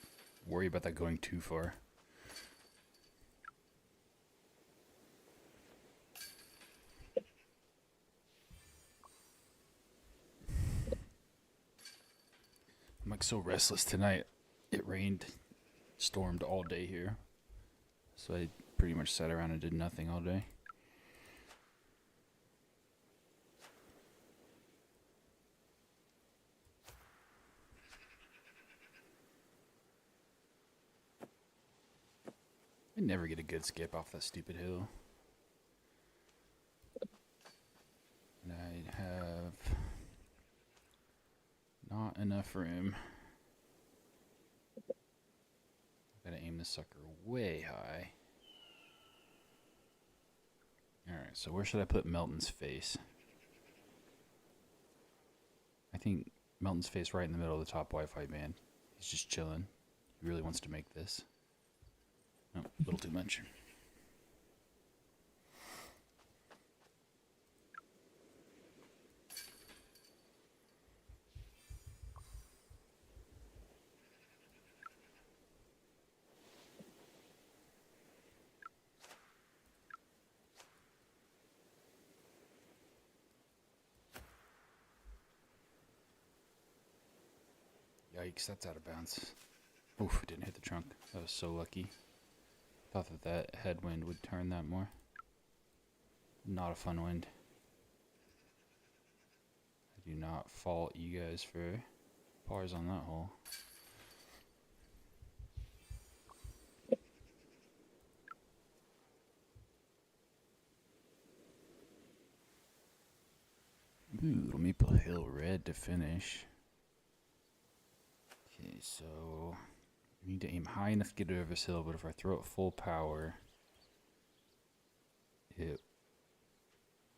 worry about that going too far. I'm like so restless tonight. It rained, stormed all day here. So I pretty much sat around and did nothing all day. I never get a good skip off that stupid hill. And I have not enough room. this sucker way high. Alright, so where should I put Melton's face? I think Melton's face right in the middle of the top Wi-Fi band. He's just chilling. He really wants to make this. Oh, a little too much. Yikes, that's out of bounds. Oof, it didn't hit the trunk. That was so lucky. Thought that headwind would turn that more. Not a fun wind. I do not fault you guys for pars on that hole. Ooh, little Maple Hill red to finish. Okay, so we need to aim high enough to get it over this hill, but if I throw it full power, it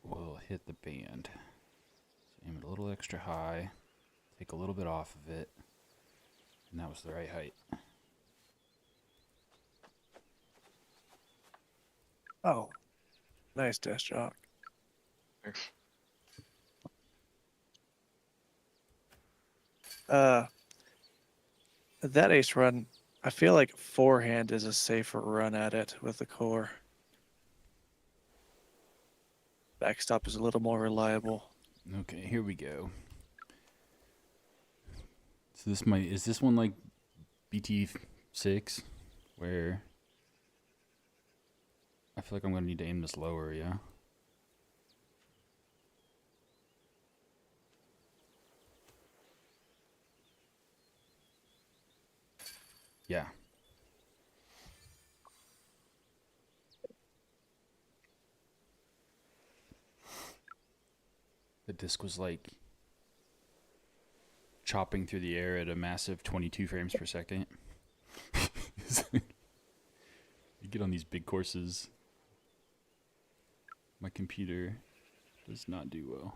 will hit the band. So aim it a little extra high, take a little bit off of it, and that was the right height. Oh, nice desk job. Thanks. That ace run, I feel like forehand is a safer run at it with the core. Backstop is a little more reliable. Okay, here we go. So is this one like BT6, where I feel like I'm gonna need to aim this lower, yeah? Yeah. The disc was like chopping through the air at a massive 22 frames per second. You get on these big courses, my computer does not do well.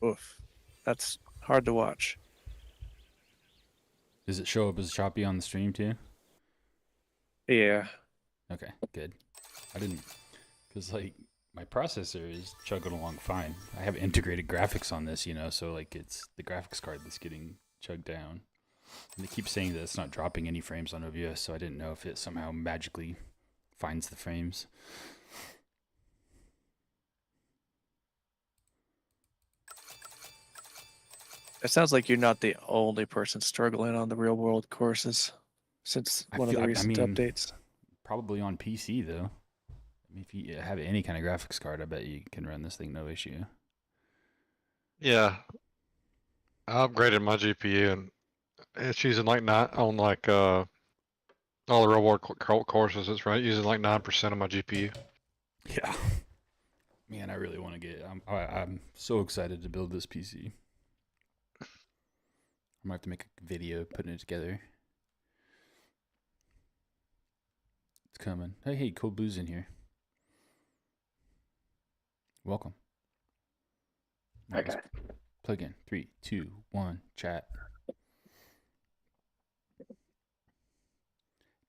Oof. That's hard to watch. Does it show up as choppy on the stream too? Yeah. Okay, good. I didn't, because like my processor is chugging along fine. I have integrated graphics on this, so like it's the graphics card that's getting chugged down. And they keep saying that it's not dropping any frames on OBS, so I didn't know if it somehow magically finds the frames. It sounds like you're not the only person struggling on the real world courses since one of the recent updates. Probably on PC though. I mean, if you have any kind of graphics card, I bet you can run this thing no issue. Yeah. I upgraded my GPU and it's using like all the real world courses. It's right using like 9% of my GPU. Yeah. Man, I really want to get. I'm so excited to build this PC. I'm gonna have to make a video putting it together. It's coming. Hey, Cold Boo's in here. Welcome. Hi, guys. Plug in. 3, 2, 1, chat.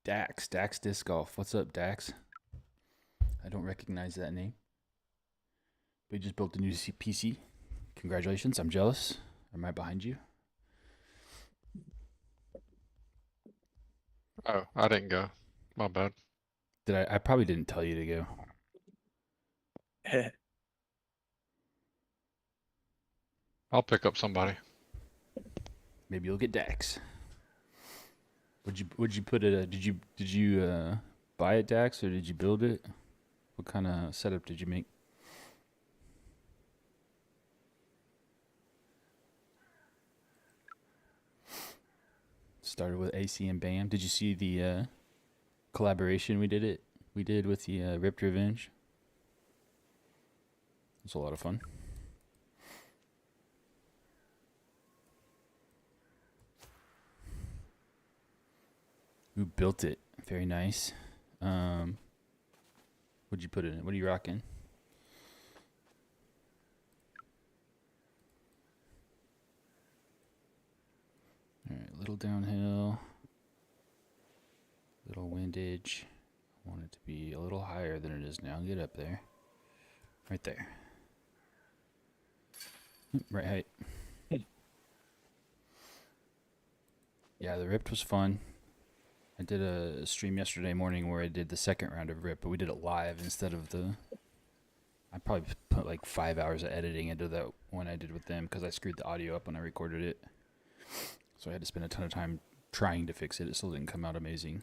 Dax Disc Golf. What's up, Dax? I don't recognize that name. We just built a new PC. Congratulations. I'm jealous. I'm right behind you. Oh, I didn't go. My bad. I probably didn't tell you to go. I'll pick up somebody. Maybe you'll get Dax. Would you put it? Did you buy it, Dax, or did you build it? What kind of setup did you make? Started with AC and BAM. Did you see the collaboration we did with the Ripped Revenge? It was a lot of fun. Who built it? Very nice. What'd you put in it? What are you rocking? All right, little downhill, little windage. I want it to be a little higher than it is now. Get up there. Right there. Right height. Yeah, the Ripped was fun. I did a stream yesterday morning where I did the second round of Rip, but we did it live instead of the... I probably put like 5 hours of editing into that one I did with them because I screwed the audio up when I recorded it. So I had to spend a ton of time trying to fix it. It still didn't come out amazing.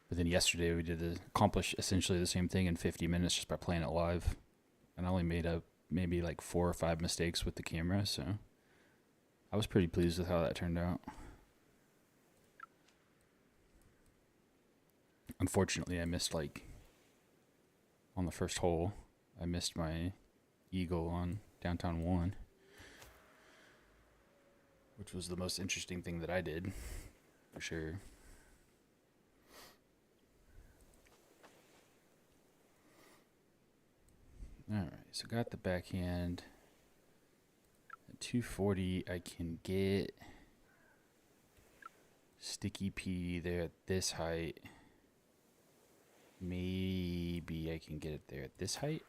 But then yesterday we did accomplish essentially the same thing in 50 minutes just by playing it live. And I only made maybe like 4 or 5 mistakes with the camera, so I was pretty pleased with how that turned out. Unfortunately, I missed on the first hole, I missed my eagle on downtown 1, which was the most interesting thing that I did, for sure. Alright, so got the backhand. At 240, I can get Sticky P there at this height. Maybe I can get it there at this height.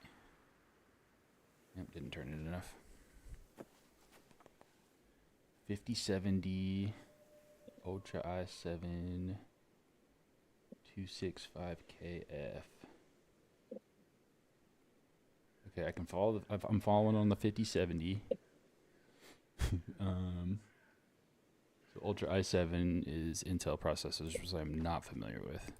Yep, didn't turn it enough. 5070 Ultra i7 265KF. Okay, I can follow. I'm following on the 5070. So Ultra i7 is Intel processors, which I'm not familiar with.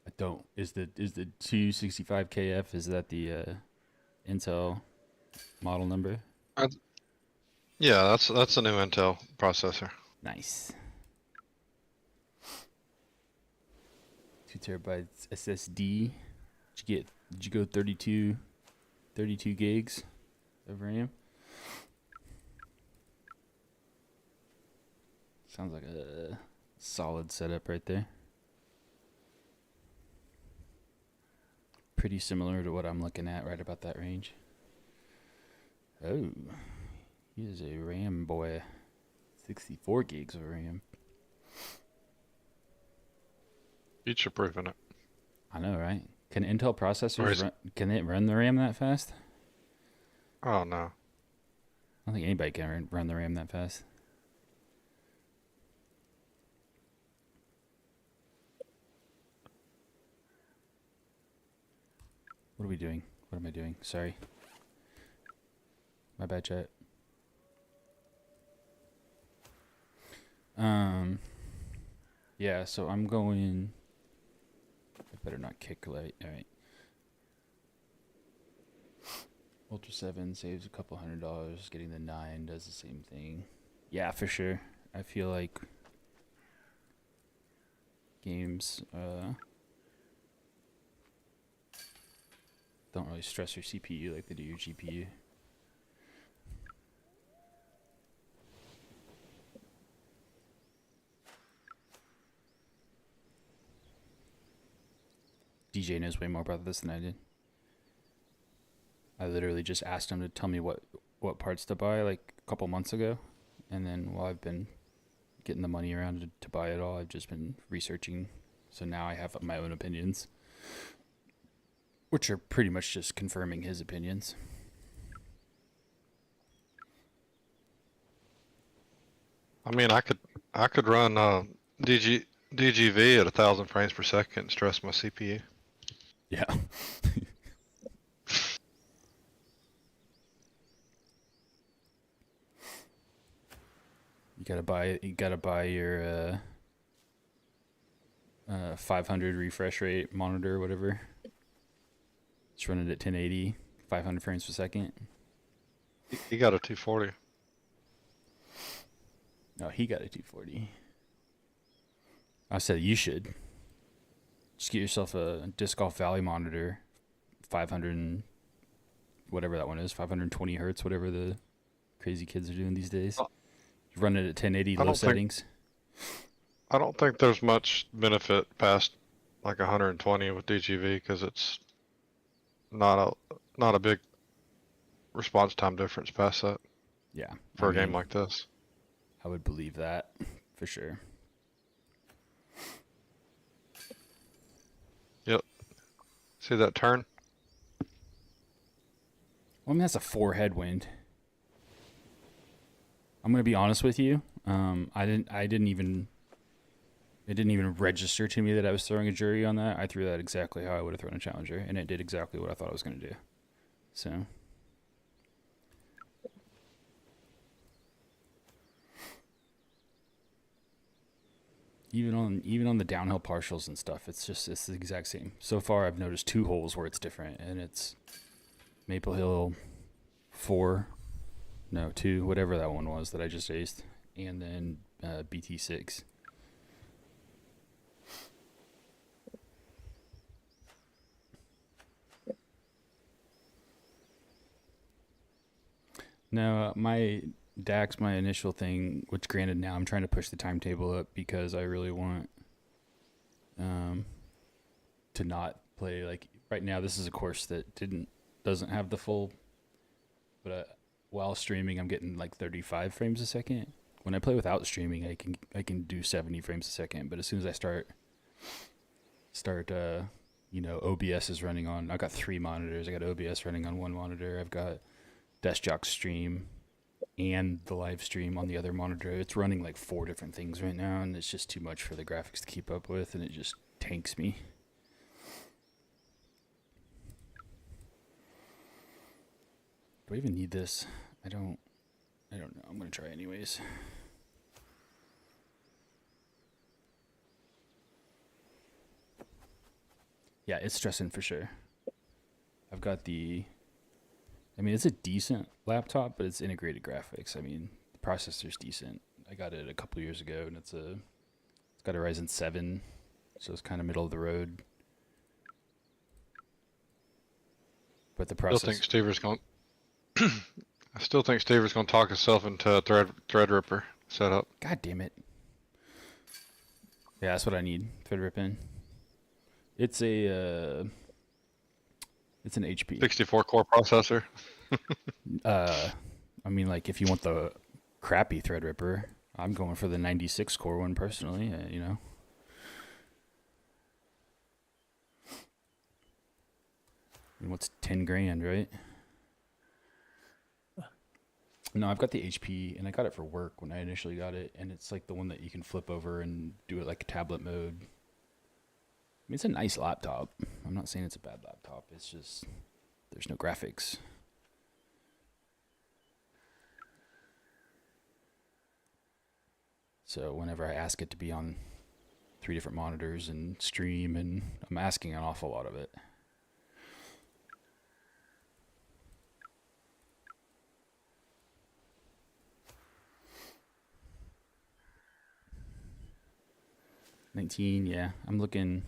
I don't. Is the 265KF, is that the Intel model number? Yeah, that's a new Intel processor. Nice. 2 terabytes SSD. Did you go 32 gigs of RAM? Sounds like a solid setup right there. Pretty similar to what I'm looking at, right about that range. Oh, he is a RAM boy. 64 gigs of RAM. Future-proofing it. I know, right? Can Intel processors Right. can it run the RAM that fast? Oh no. I don't think anybody can run the RAM that fast. What are we doing? What am I doing? Sorry. My bad, chat. Yeah, so I'm going... I better not kick light. Alright. Ultra 7 saves a couple $100. Getting the 9 does the same thing. Yeah, for sure. I feel like games don't really stress your CPU like they do your GPU. DJ knows way more about this than I did. I literally just asked him to tell me what parts to buy like a couple months ago, and then while I've been getting the money around to buy it all, I've just been researching. So now I have my own opinions, which are pretty much just confirming his opinions. I mean, I could run DGV at 1,000 frames per second and stress my CPU. Yeah. You gotta buy your 500 refresh rate monitor or whatever. Just run it at 1080, 500 frames per second. You got a 240. No, he got a 240. I said you should. Just get yourself a Disc Golf Valley monitor, 500 and whatever that one is, 520 hertz, whatever the crazy kids are doing these days. Oh. Run it at 1080 I low don't think- settings. I don't think there's much benefit past like 120 with DGV because it's not a big response time difference past that Yeah. for I a game mean, like this. I would believe that for sure. See that turn? Well, I mean, that's a 4 headwind. I'm gonna be honest with you. It didn't even register to me that I was throwing a jury on that. I threw that exactly how I would have thrown a challenger, and it did exactly what I thought I was gonna do. So. Even on the downhill partials and stuff, it's the exact same. So far, I've noticed 2 holes where it's different, and it's Maple Hill 2, whatever that one was that I just aced, and then BT6. No, my DAX, my initial thing, which granted now I'm trying to push the timetable up because I really want to not play, like right now this is a course that doesn't have the full, but while streaming I'm getting like 35 frames a second. When I play without streaming I can do 70 frames a second, but as soon as I start OBS is running on, I've got 3 monitors. I got OBS running on one monitor, I've got DeskJock stream and the live stream on the other monitor. It's running like 4 different things right now, and it's just too much for the graphics to keep up with, and it just tanks me. Do I even need this? I don't know. I'm gonna try anyways. Yeah, it's stressing for sure. I've got it's a decent laptop, but it's integrated graphics. I mean, the processor's decent. I got it a couple years ago, and it's got a Ryzen 7, so it's kind of middle of the road. But the I still processor. think Stever's going. I still think Stever's going to talk himself into a Threadripper setup. God damn it. Yeah, that's what I need. Threadripper. It's an HP. 64 core processor. I mean, like, if you want the crappy Threadripper, I'm going for the 96 core one personally, And what's 10 grand, right? No, I've got the HP, and I got it for work when I initially got it, and it's like the one that you can flip over and do it like a tablet mode. I mean, it's a nice laptop. I'm not saying it's a bad laptop. It's just there's no graphics. So whenever I ask it to be on 3 different monitors and stream, and I'm asking an awful lot of it. $19, yeah. I'm looking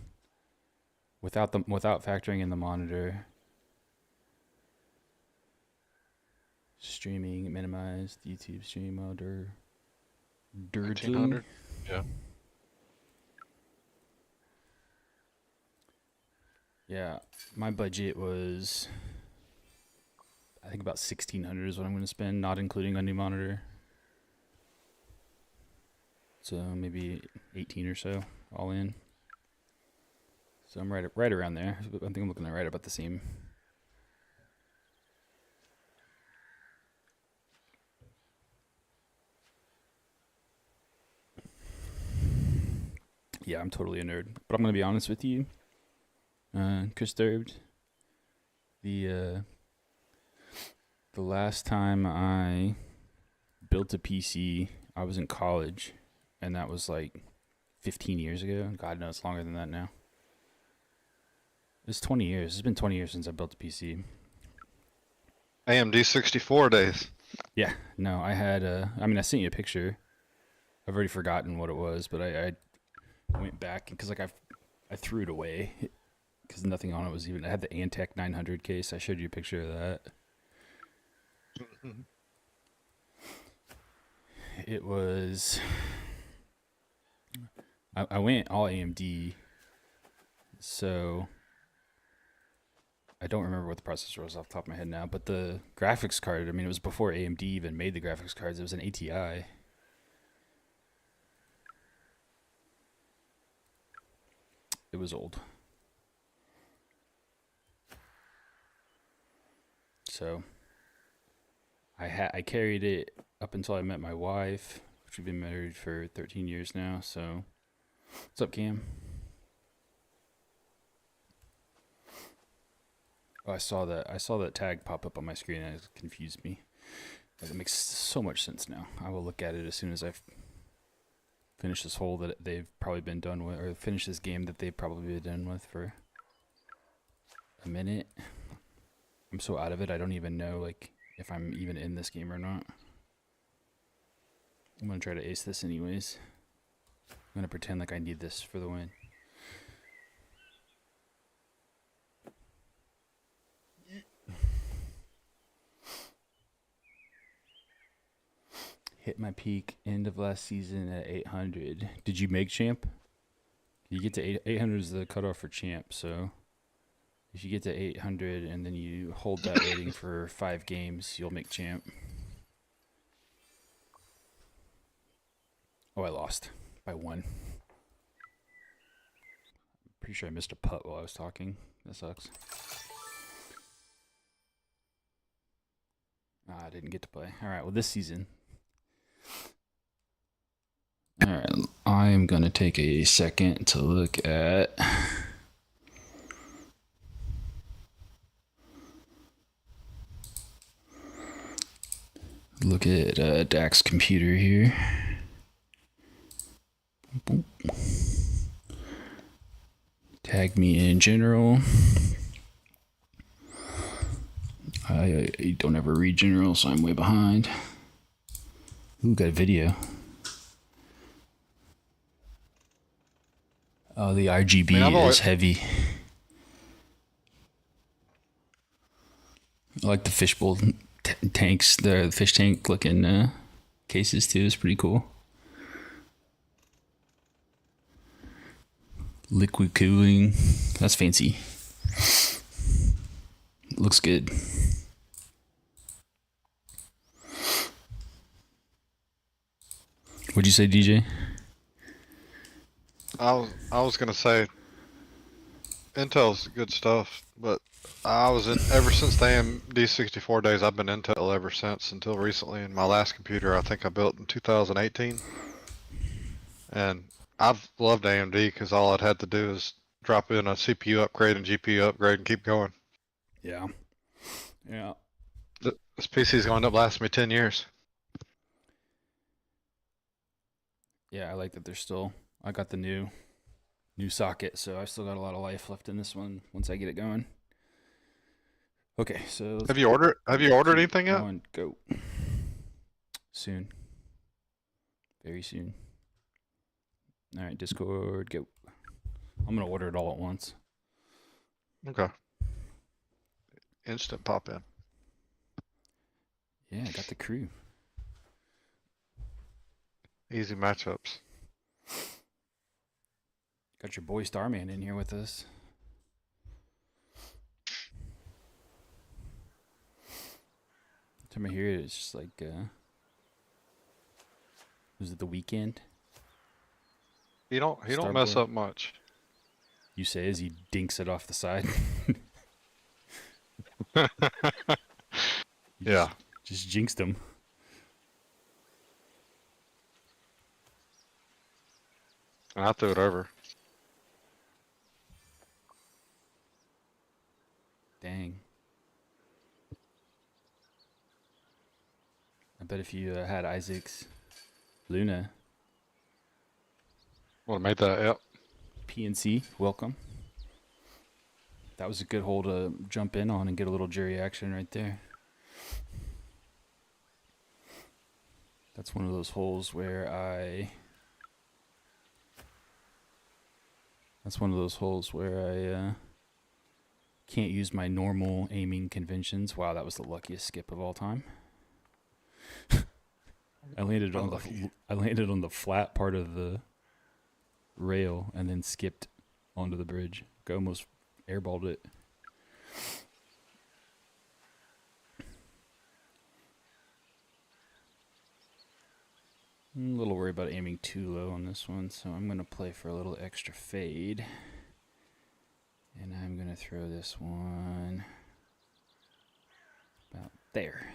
without factoring in the monitor. Streaming minimized YouTube stream monitor. 1900. Yeah. Yeah, my budget was, I think about 1,600 is what I'm going to spend, not including a new monitor. So maybe 18 or so, all in. So I'm right around there. I think I'm looking at right about the same. Yeah, I'm totally a nerd, but I'm gonna be honest with you, Chris Thurbed. The last time I built a PC, I was in college, and that was like 15 years ago. God knows, longer than that now. It's 20 years. It's been 20 years since I built a PC. AMD 64 days. Yeah, no, I had I sent you a picture. I've already forgotten what it was, but I went back because like I threw it away because nothing on it was even. I had the Antec 900 case. I showed you a picture of that. It was. I went all AMD, so I don't remember what the processor was off the top of my head now. But the graphics card, I mean, it was before AMD even made the graphics cards. It was an ATI. It was old. So I carried it up until I met my wife, which we've been married for 13 years now. So what's up, Cam? Oh, I saw that tag pop up on my screen and it confused me. But it makes so much sense now. I will look at it as soon as I've finished this hole that they've probably been done with, or finish this game that they've probably been done with for a minute. I'm so out of it, I don't even know like if I'm even in this game or not. I'm gonna try to ace this anyways. I'm gonna pretend like I need this for the win. Hit my peak end of last season at 800. Did you make champ? You get to 800 is the cutoff for champ, so if you get to 800 and then you hold that rating for 5 games, you'll make champ. Oh, I lost by 1. Pretty sure I missed a putt while I was talking. That sucks. I didn't get to play. All right, well, this season. All right, I am going to take a second to look at Dak's computer here. Boop. Tag me in general. I don't ever read general, so I'm way behind. Ooh, got a video. Oh, the RGB is heavy. I like the fishbowl tanks, the fish tank looking cases too. Is pretty cool. Liquid cooling, that's fancy. Looks good. What'd you say, DJ? I was gonna say Intel's good stuff, but I was in ever since the AMD 64 days. I've been Intel ever since until recently. And my last computer, I think I built in 2018, and I've loved AMD because all I'd had to do is drop in a CPU upgrade and GPU upgrade and keep going. Yeah. Yeah. This PC's going to end up lasting me 10 years. Yeah, I like that there's still. I got the new socket, so I've still got a lot of life left in this one once I get it going. Okay, so Have you ordered anything yet? One, go. Soon. Very soon. All right, Discord, go. I'm gonna order it all at once. Okay. Instant pop in. Yeah, I got the crew. Easy matchups. Got your boy Starman in here with us. Time I hear it, it's just like, was it the weekend? He don't mess up much. You say as he dinks it off the side. Yeah. Just jinxed him. I threw it over. Dang. I bet if you had Isaac's Luna. Would have made that, yep. PNC, welcome. That was a good hole to jump in on and get a little jury action right there. That's one of those holes where I. That's one of those holes where I can't use my normal aiming conventions. Wow, that was the luckiest skip of all time. I landed on the flat part of the rail and then skipped onto the bridge. I almost airballed it. I'm a little worried about aiming too low on this one, so I'm going to play for a little extra fade. And I'm going to throw this one about there.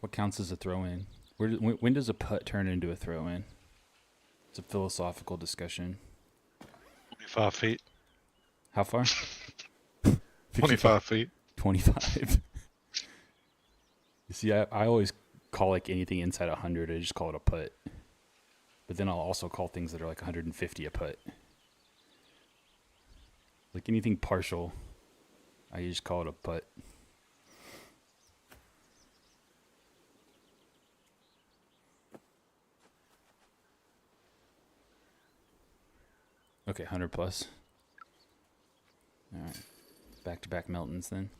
What counts as a throw-in? When does a putt turn into a throw-in? It's a philosophical discussion. 25 feet. How far? 25 feet. 25. You see, I always call like anything inside 100, I just call it a putt. But then I'll also call things that are like 150 a putt. Like anything partial, I just call it a putt. Okay, 100 plus. All right, back-to-back Meltons then.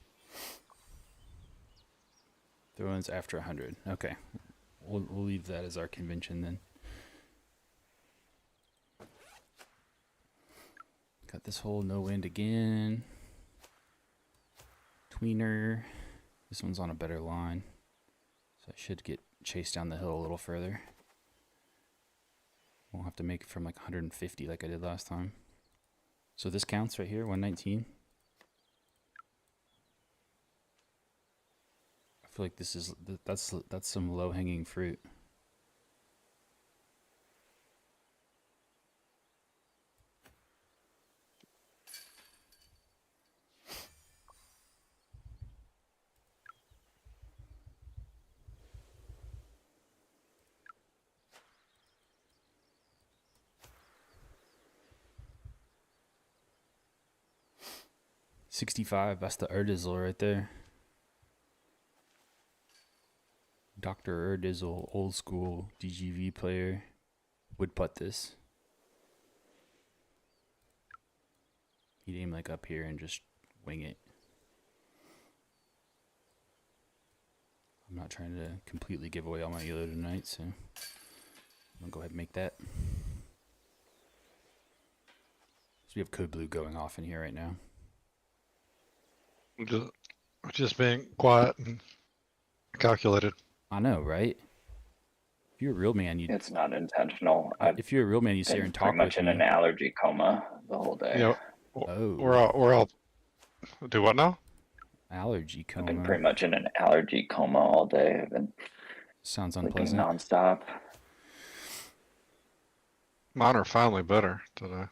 Throw-ins after 100. Okay, we'll leave that as our convention then. Got this hole, no wind again. Tweener. This one's on a better line, so I should get chased down the hill a little further. Won't have to make it from like 150 like I did last time. So this counts right here, 119. I feel like this is that's some low-hanging fruit. $65, that's the Erdizzle right there. Dr. Erdizzle, old school DGV player, would putt this. He'd aim like up here and just wing it. I'm not trying to completely give away all my elo tonight, so I'm gonna go ahead and make that. So we have Code Blue going off in here right now. Just being quiet and calculated. I know, right? If you're a real man, you'd. It's not intentional. I've If you're a real man, you sit here been and pretty talk much with in me. an allergy coma the whole day. You know, Oh. we're all do what now? Allergy I've been coma. pretty much in an allergy coma all day. I've been Sounds sleeping unpleasant. nonstop. Mine are finally better today.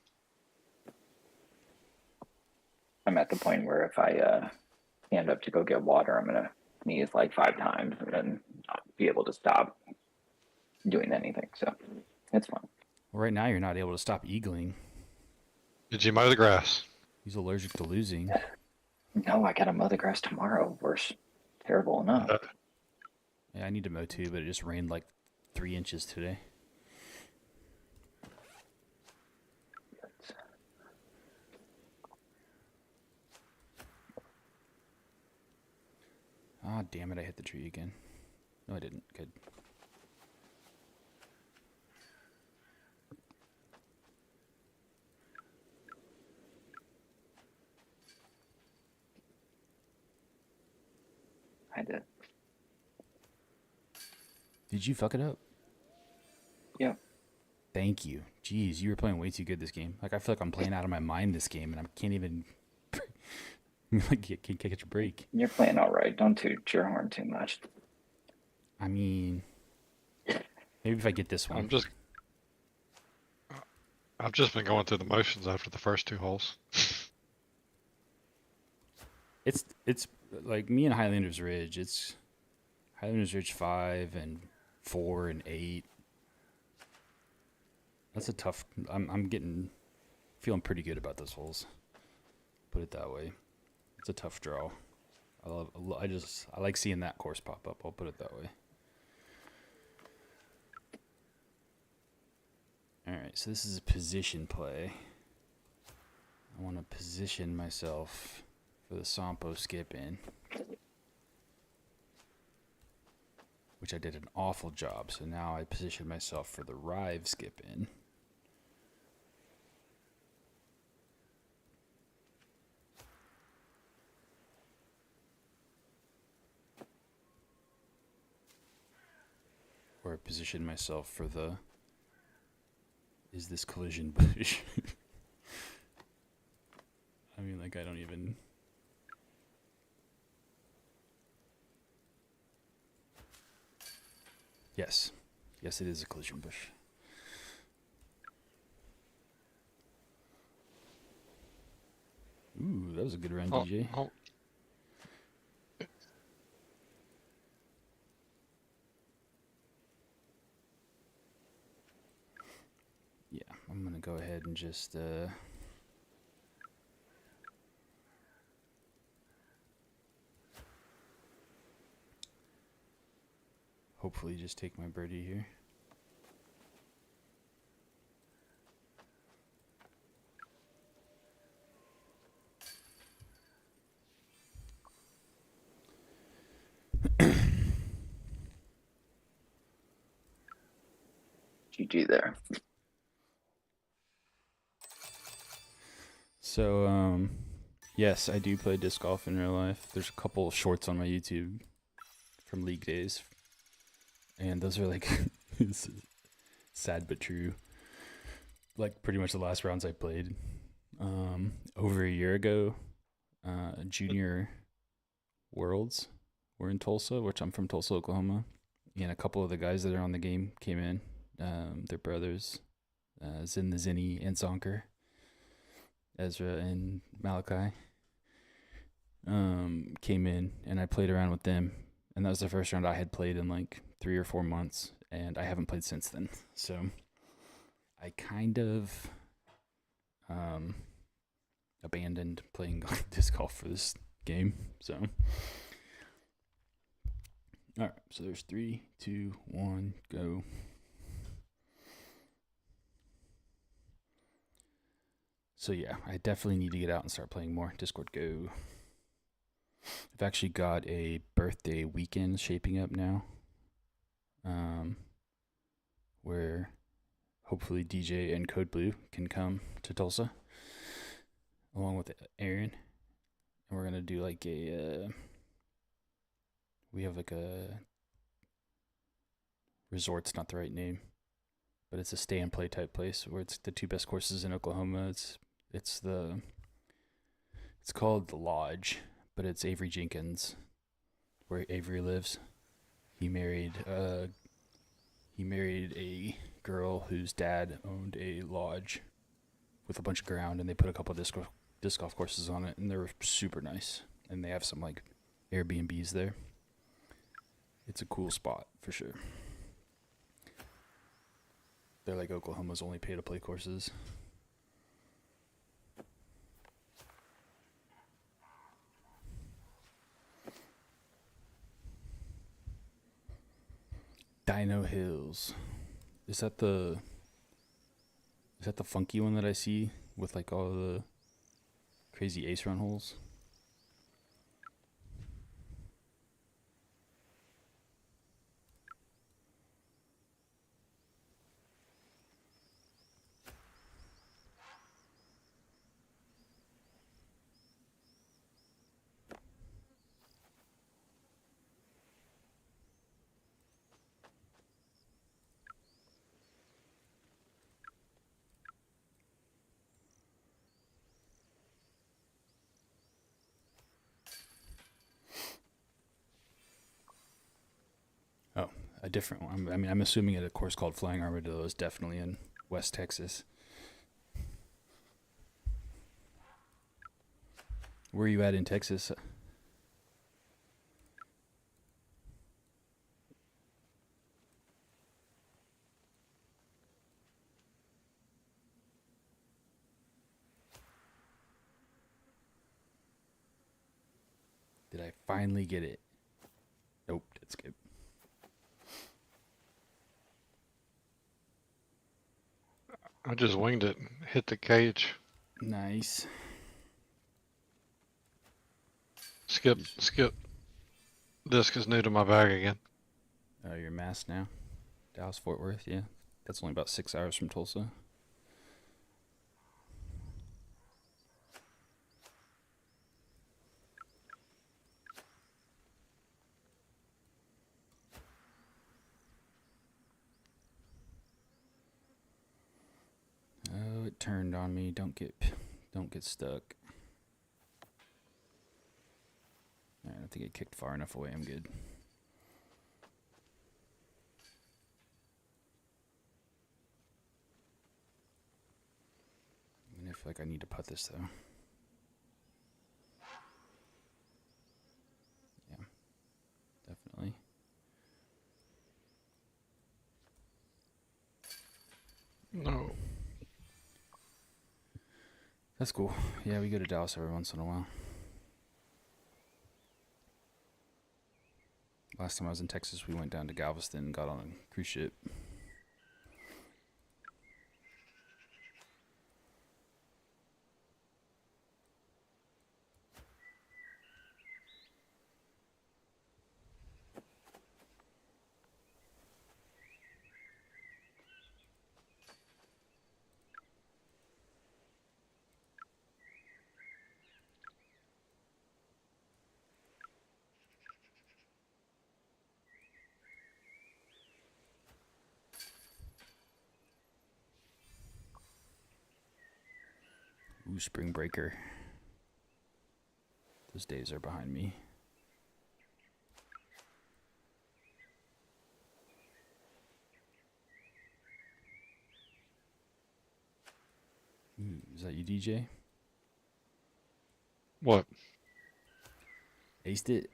I'm at the point where if I stand up to go get water, I'm gonna sneeze like 5 times and then not be able to stop doing anything. So it's fun. Well, right now, you're not able to stop eagling. Did you mow the grass? He's allergic to losing. No, I gotta mow the grass tomorrow. Worse, terrible enough. Yeah, I need to mow too, but it just rained like 3 inches today. Ah, damn it, I hit the tree again. No, I didn't. Good. I did. Did you fuck it up? Yep. Thank you. Jeez, you were playing way too good this game. Like, I feel like I'm playing out of my mind this game, and I can't even like can't catch a break. You're playing all right. Don't toot your horn too much. I mean, maybe if I get this one. I've just been going through the motions after the first 2 holes. It's like me and Highlanders Ridge. It's Highlanders Ridge 5 and 4 and 8. That's a tough. I'm feeling pretty good about those holes. Put it that way. It's a tough draw. I like seeing that course pop up. I'll put it that way. All right, so this is a position play. I want to position myself for the Sampo skip in, which I did an awful job. So now I position myself for the Rive skip in. Or position myself for the is this collision bush. I mean, like, I don't even. Yes. Yes, it is a collision bush. Ooh, that was a good round, Oh, DJ. oh, Yeah, I'm gonna go ahead and just hopefully just take my birdie here. GG there. So, yes, I do play disc golf in real life. There's a couple of shorts on my YouTube from league days, and those are like sad but true. Like pretty much the last rounds I played. Over a year ago, Junior Worlds were in Tulsa, which I'm from Tulsa, Oklahoma, and a couple of the guys that are on the game came in. They're brothers, Zin the Zinni and Zonker, Ezra and Malachi. Came in and I played around with them, and that was the first round I had played in like 3 or 4 months, and I haven't played since then. So I kind of abandoned playing disc golf for this game. So all right, so there's 3, 2, 1, go. So yeah, I definitely need to get out and start playing more. Discord, go. I've actually got a birthday weekend shaping up now, where hopefully DJ and Code Blue can come to Tulsa along with Aaron, and we're gonna do like a we have like a resort's not the right name, but it's a stay and play type place where it's the 2 best courses in Oklahoma. It's called the Lodge, but it's Avery Jenkins, where Avery lives. He married a girl whose dad owned a lodge with a bunch of ground, and they put a couple of disc golf courses on it, and they're super nice. And they have some like Airbnbs there. It's a cool spot for sure. They're like Oklahoma's only pay to play courses. Dino Hills. Is that the funky one that I see with like all the crazy ace run holes? Oh, a different one. I mean, I'm assuming at a course called Flying Armadillo is definitely in West Texas. Where are you at in Texas? I finally get it? Nope, dead skip. I just winged it and hit the cage. Nice. Skip. Disc is new to my bag again. Oh, you're masked now? Dallas, Fort Worth, yeah. That's only about 6 hours from Tulsa. Oh, it turned on me. Don't get stuck. I don't think it kicked far enough away. I'm good. I feel like I need to putt this though. Yeah, definitely. No. That's cool. Yeah, we go to Dallas every once in a while. Last time I was in Texas, we went down to Galveston and got on a cruise ship. Ooh, spring breaker. Those days are behind me. Ooh, is that you, DJ? What? Aced it?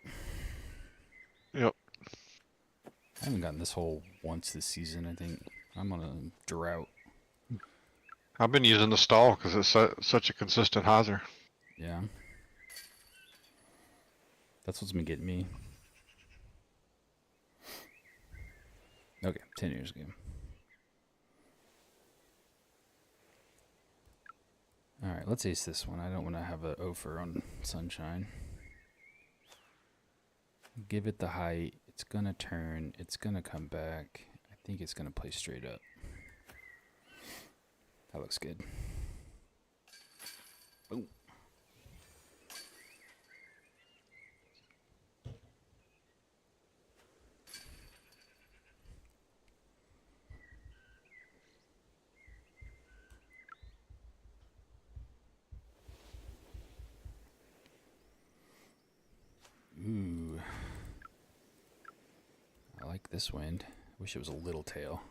Yep. I haven't gotten this hole once this season, I think. I'm on a drought. I've been using the stall because it's such a consistent hyzer. Yeah. That's what's been getting me. Okay, 10 years ago. Alright, let's ace this one. I don't want to have a offer on Sunshine. Give it the height. It's going to turn. It's going to come back. I think it's going to play straight up. That looks good. Boom. Ooh. I like this wind. Wish it was a little tail.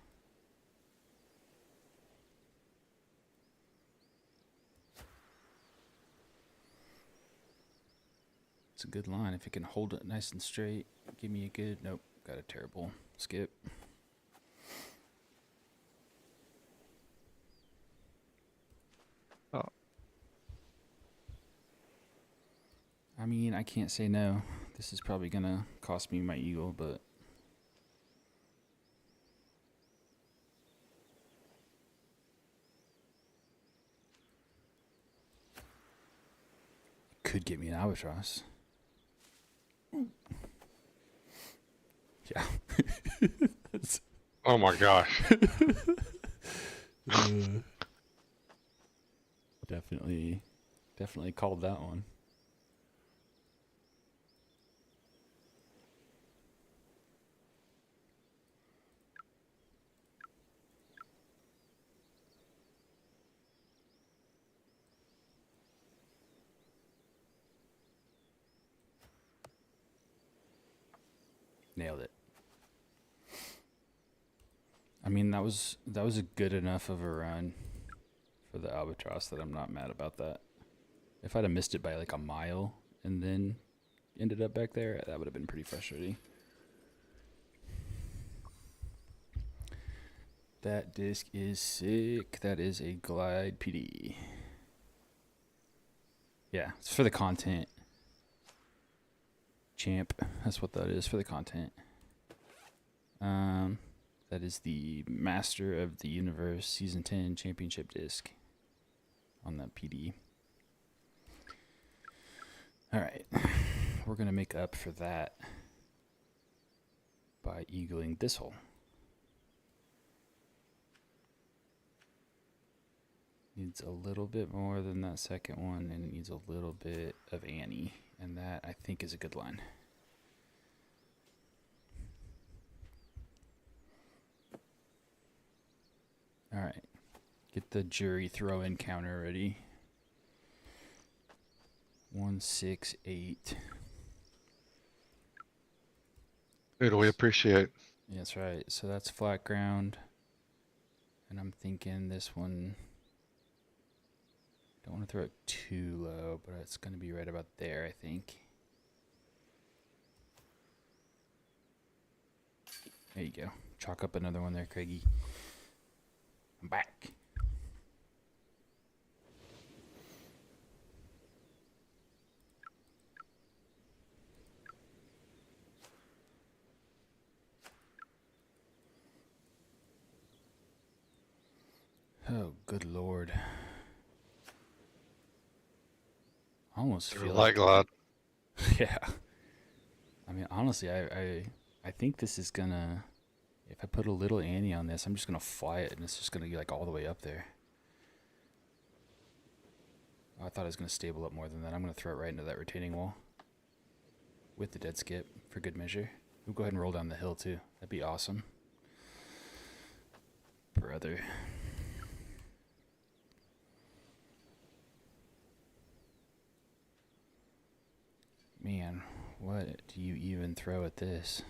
It's a good line. If it can hold it nice and straight, give me a good... Nope, got a terrible skip. Oh. I mean, I can't say no. This is probably going to cost me my eagle, but... Could get me an albatross. Yeah. Oh my gosh. Definitely called that one. Nailed it. I mean, that was a good enough of a run for the albatross that I'm not mad about that. If I'd have missed it by like a mile and then ended up back there, that would have been pretty frustrating. That disc is sick. That is a Glide PD. Yeah, it's for the content. champ. That's what that is for the content. That is the Master of the Universe Season 10 Championship disc on that PD. Alright, we're going to make up for that by eagling this hole. Needs a little bit more than that second one, and it needs a little bit of Annie, and that I think is a good line. Alright, get the jury throw-in counter ready. 168. Dude, we appreciate. Yeah, that's right. So that's flat ground. And I'm thinking this one, don't want to throw it too low, but it's going to be right about there, I think. There you go. Chalk up another one there, Craigie. I'm back. Oh, good lord. I almost feel Light glide. yeah. I mean, honestly, I think this is gonna, if I put a little Annie on this, I'm just gonna fly it and it's just gonna be like all the way up there. I thought I was gonna stable up more than that. I'm gonna throw it right into that retaining wall with the dead skip for good measure. We'll go ahead and roll down the hill too. That'd be awesome. Brother. Man, what do you even throw at this?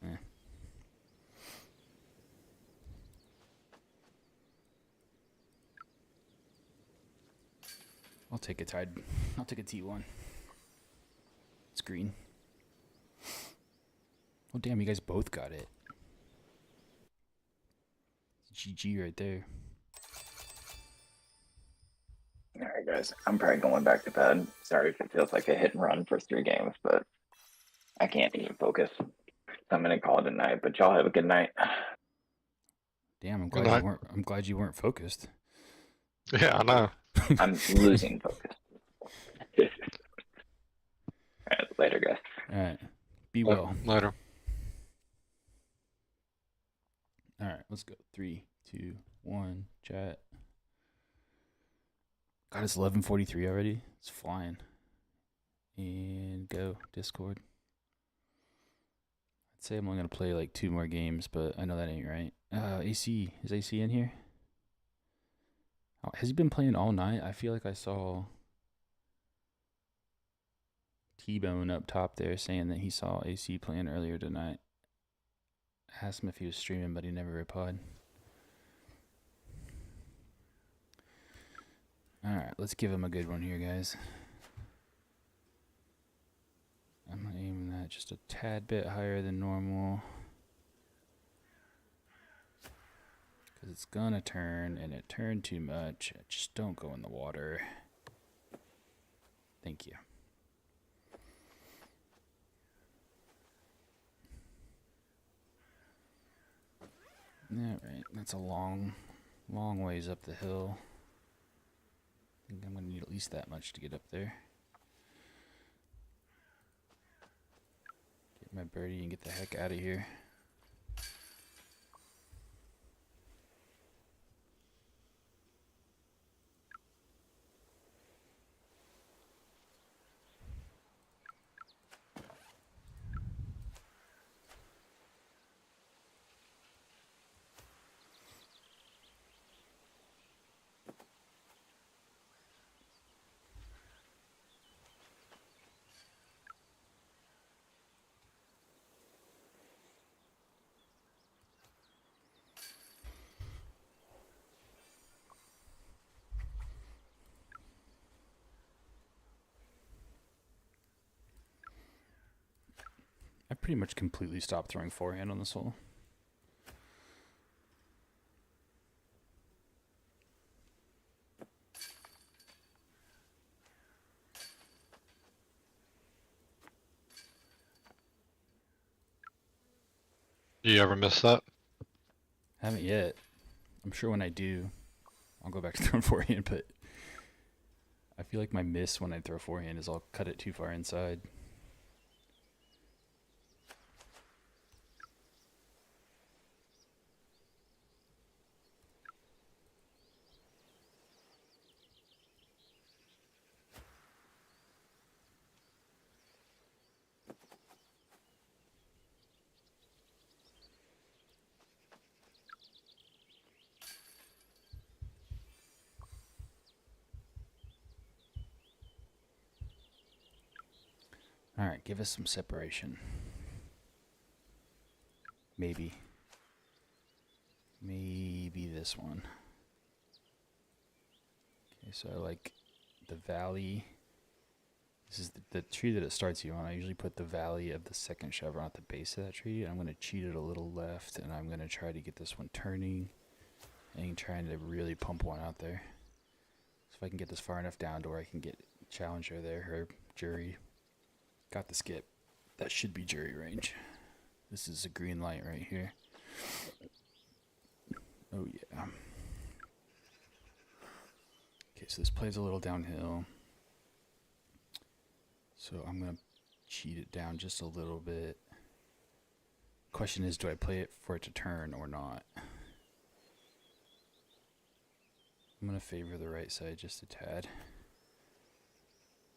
Eh. I'll take a tide. I'll take a T1. It's green. Oh damn, you guys both got it. GG right there. All right, guys. I'm probably going back to bed. Sorry if it feels like a hit and run for 3 games, but I can't even focus. So I'm gonna call it a night. But y'all have a good night. Damn, I'm Good glad night. you weren't. I'm glad you weren't focused. Yeah, I know. I'm losing focus. All right, later, guys. All right, be well. Later. All right, let's go. 3, 2, 1, chat. God, it's 11:43 already. It's flying. And go Discord. I'd say I'm only gonna play like 2 more games, but I know that ain't right. AC, is AC in here? Oh, has he been playing all night? I feel like I saw T-Bone up top there saying that he saw AC playing earlier tonight. Asked him if he was streaming, but he never replied. Alright, let's give him a good one here, guys. I'm aiming that just a tad bit higher than normal. Because it's gonna turn, and it turned too much. Just don't go in the water. Thank you. Alright, that's a long ways up the hill. I think I'm gonna need at least that much to get up there. Get my birdie and get the heck out of here. I pretty much completely stopped throwing forehand on this hole. You ever miss that? Haven't yet. I'm sure when I do, I'll go back to throwing forehand, but I feel like my miss when I throw forehand is I'll cut it too far inside. All right, give us some separation. Maybe this one. Okay, so I like the valley. This is the tree that it starts you on. I usually put the valley of the second chevron at the base of that tree. I'm going to cheat it a little left, and I'm going to try to get this one turning and trying to really pump one out there. So if I can get this far enough down to where I can get Challenger there, or Jury. Got the skip. That should be Jury range. This is a green light right here. Oh yeah. Okay, so this plays a little downhill. So I'm going to cheat it down just a little bit. Question is, do I play it for it to turn or not? I'm going to favor the right side just a tad.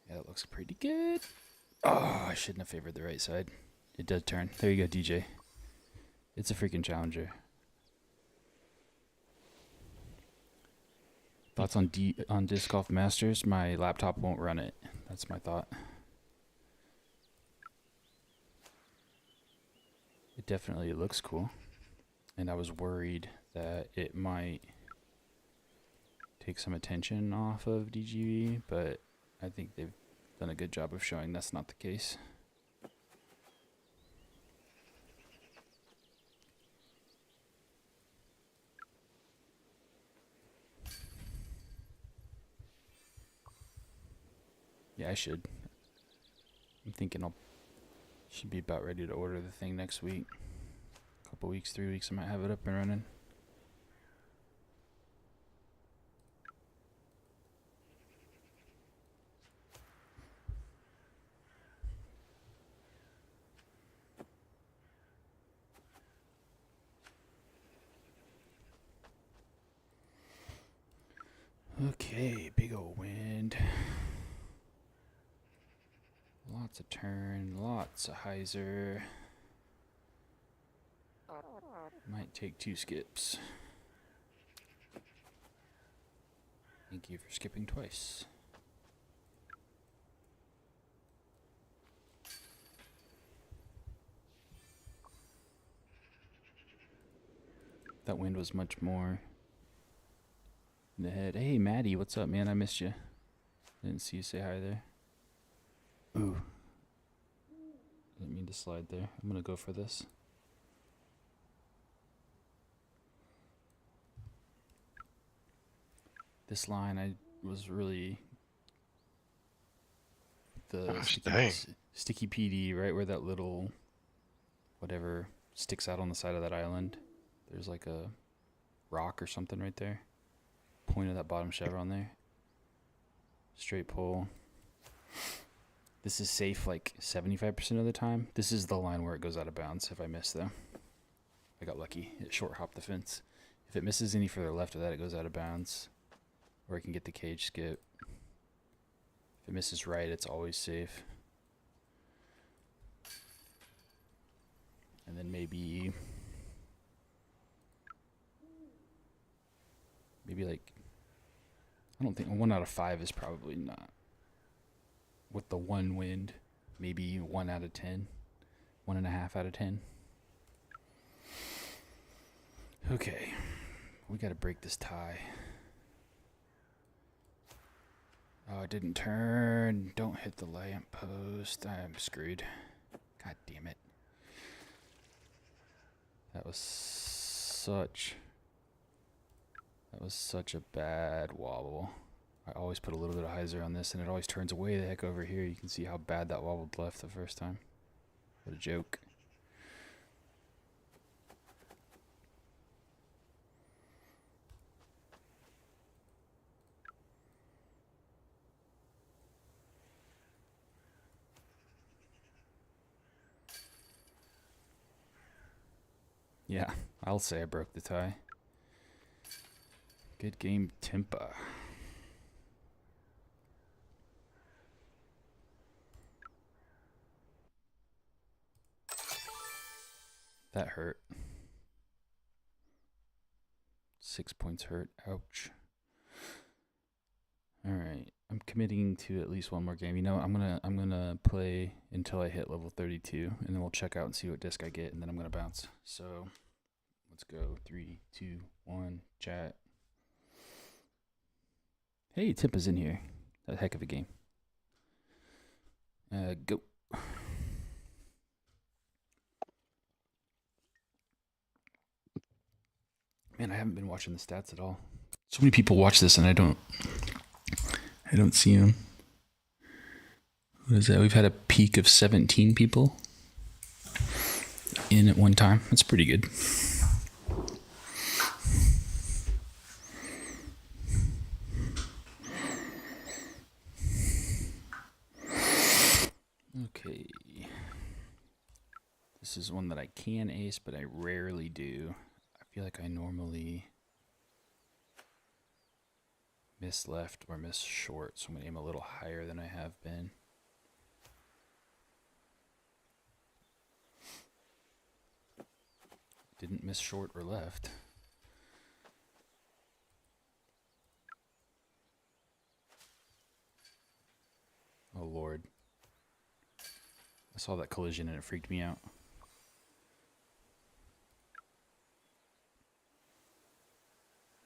Yeah, that looks pretty good. Oh, I shouldn't have favored the right side. It does turn. There you go, DJ. It's a freaking Challenger. Thoughts on Disc Golf Masters? My laptop won't run it. That's my thought. It definitely looks cool. And I was worried that it might take some attention off of DGV, but I think they've done a good job of showing that's not the case. Yeah, I should. I'm thinking should be about ready to order the thing next week. Couple weeks, 3 weeks, I might have it up and running. Okay, big old wind. Lots of turn, lots of hyzer. Might take 2 skips. Thank you for skipping twice. That wind was much more in the head. Hey, Maddie, what's up, man? I missed you. Didn't see you say hi there. Ooh. Didn't mean to slide there. I'm gonna go for this. This line, I was really the sticky PD, right where that little whatever sticks out on the side of that island. There's like a rock or something right there. Point of that bottom chevron there. Straight pull. This is safe like 75% of the time. This is the line where it goes out of bounds if I miss though. I got lucky. It short hopped the fence. If it misses any further left of that, it goes out of bounds. Or I can get the cage skip. If it misses right, it's always safe. And then maybe like, I don't think 1 out of 5 is probably not. With the 1 wind, maybe 1 out of 10, 1.5 out of 10. Okay, we gotta break this tie. Oh, it didn't turn. Don't hit the lamp post. I'm screwed. God damn it. That was such a bad wobble. I always put a little bit of hyzer on this, and it always turns way the heck over here. You can see how bad that wobbled left the first time. What a joke. Yeah, I'll say I broke the tie. Good game, Timpa. That hurt. 6 points hurt. Ouch. All right, I'm committing to at least one more game. You know, I'm gonna play until I hit level 32, and then we'll check out and see what disc I get, and then I'm gonna bounce. So, let's go. 3, 2, 1. Chat. Hey, Timpa's in here. A heck of a game. Go. Man, I haven't been watching the stats at all. So many people watch this, and I don't see them. What is that? We've had a peak of 17 people in at one time. That's pretty good. Okay. This is one that I can ace, but I rarely do. I feel like I normally miss left or miss short, so I'm going to aim a little higher than I have been. Didn't miss short or left. Oh Lord. I saw that collision and it freaked me out.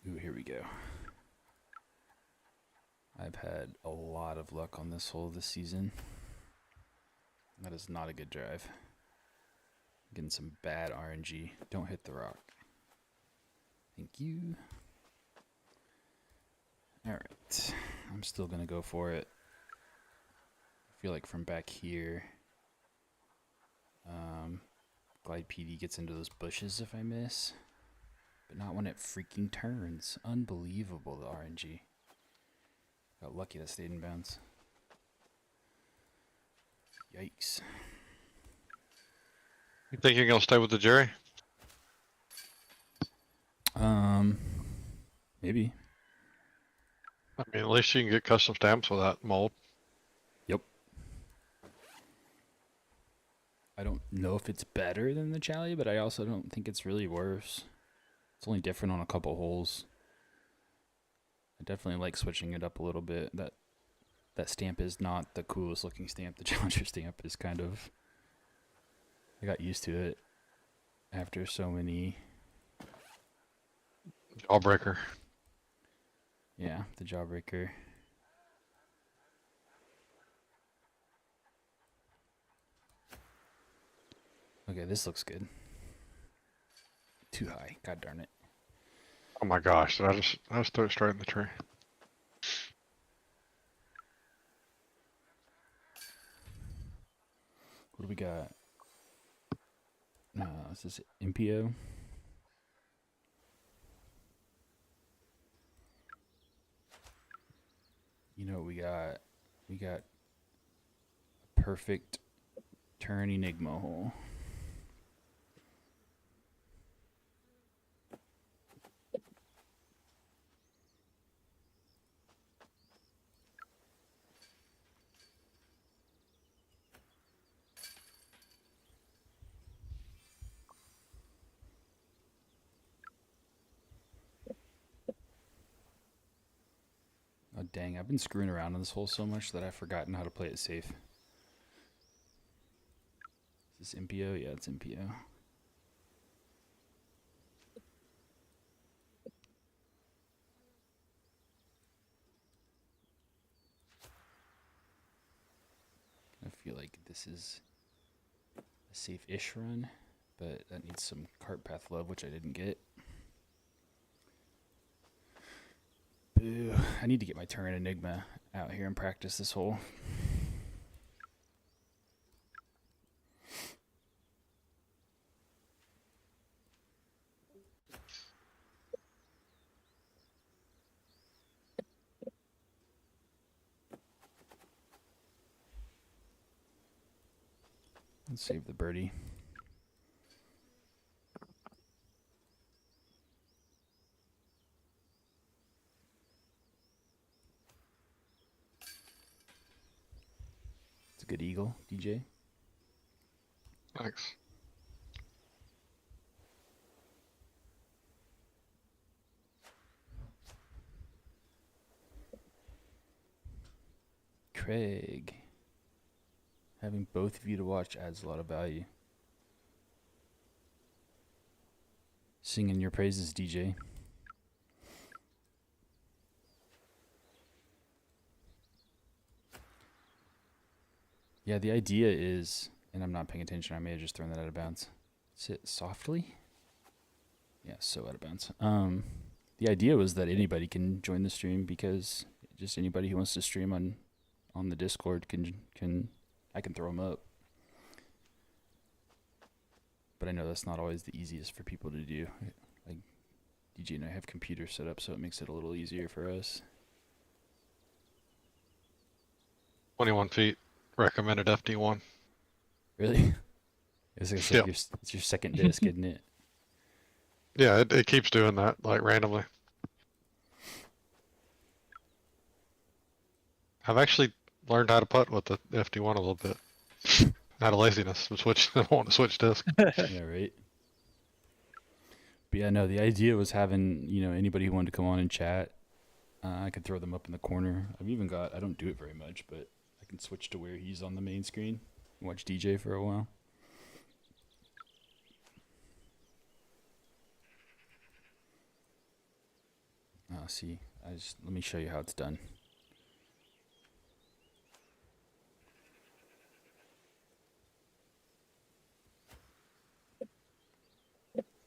Ooh, here we go. I've had a lot of luck on this hole this season. That is not a good drive. Getting some bad RNG. Don't hit the rock. Thank you. Alright. I'm still going to go for it. I feel like from back here, Glide PD gets into those bushes if I miss. But not when it freaking turns. Unbelievable, the RNG. Got lucky that stayed in bounds. Yikes. You think you're gonna stay with the Jerry? Maybe. I mean, at least you can get custom stamps with that mold. Yep. I don't know if it's better than the Chally, but I also don't think it's really worse. It's only different on a couple holes. I definitely like switching it up a little bit. That stamp is not the coolest looking stamp. The Challenger stamp is kind of... I got used to it after so many... Jawbreaker. Yeah, the Jawbreaker. Okay, this looks good. Too high. God darn it. Oh my gosh, did I just threw it straight in the tree. What do we got? Is this Impio? You know what we got? We got a perfect turn Enigma hole. Oh dang, I've been screwing around on this hole so much that I've forgotten how to play it safe. Is this Impio? Yeah, it's Impio. I feel like this is a safe-ish run, but that needs some cart path love, which I didn't get. Boo. I need to get my turn Enigma out here and practice this hole. Let's save the birdie. Good eagle, DJ. Thanks. Craig. Having both of you to watch adds a lot of value. Singing your praises, DJ. Yeah, the idea is, and I'm not paying attention, I may have just thrown that out of bounds. Sit softly? Yeah, so out of bounds. The idea was that anybody can join the stream, because just anybody who wants to stream on the Discord can I can throw them up. But I know that's not always the easiest for people to do. Like DJ and I have computers set up, so it makes it a little easier for us. 21 feet. Recommended FD1. Really? It's like Yep. it's your second disc, isn't it? Yeah, it keeps doing that, like, randomly. I've actually learned how to putt with the FD1 a little bit. Out of laziness. I want to switch disc. Yeah, right. But yeah, no, the idea was having, anybody who wanted to come on and chat, I could throw them up in the corner. I've even got, I don't do it very much, but I can switch to where he's on the main screen and watch DJ for a while. See, let me show you how it's done.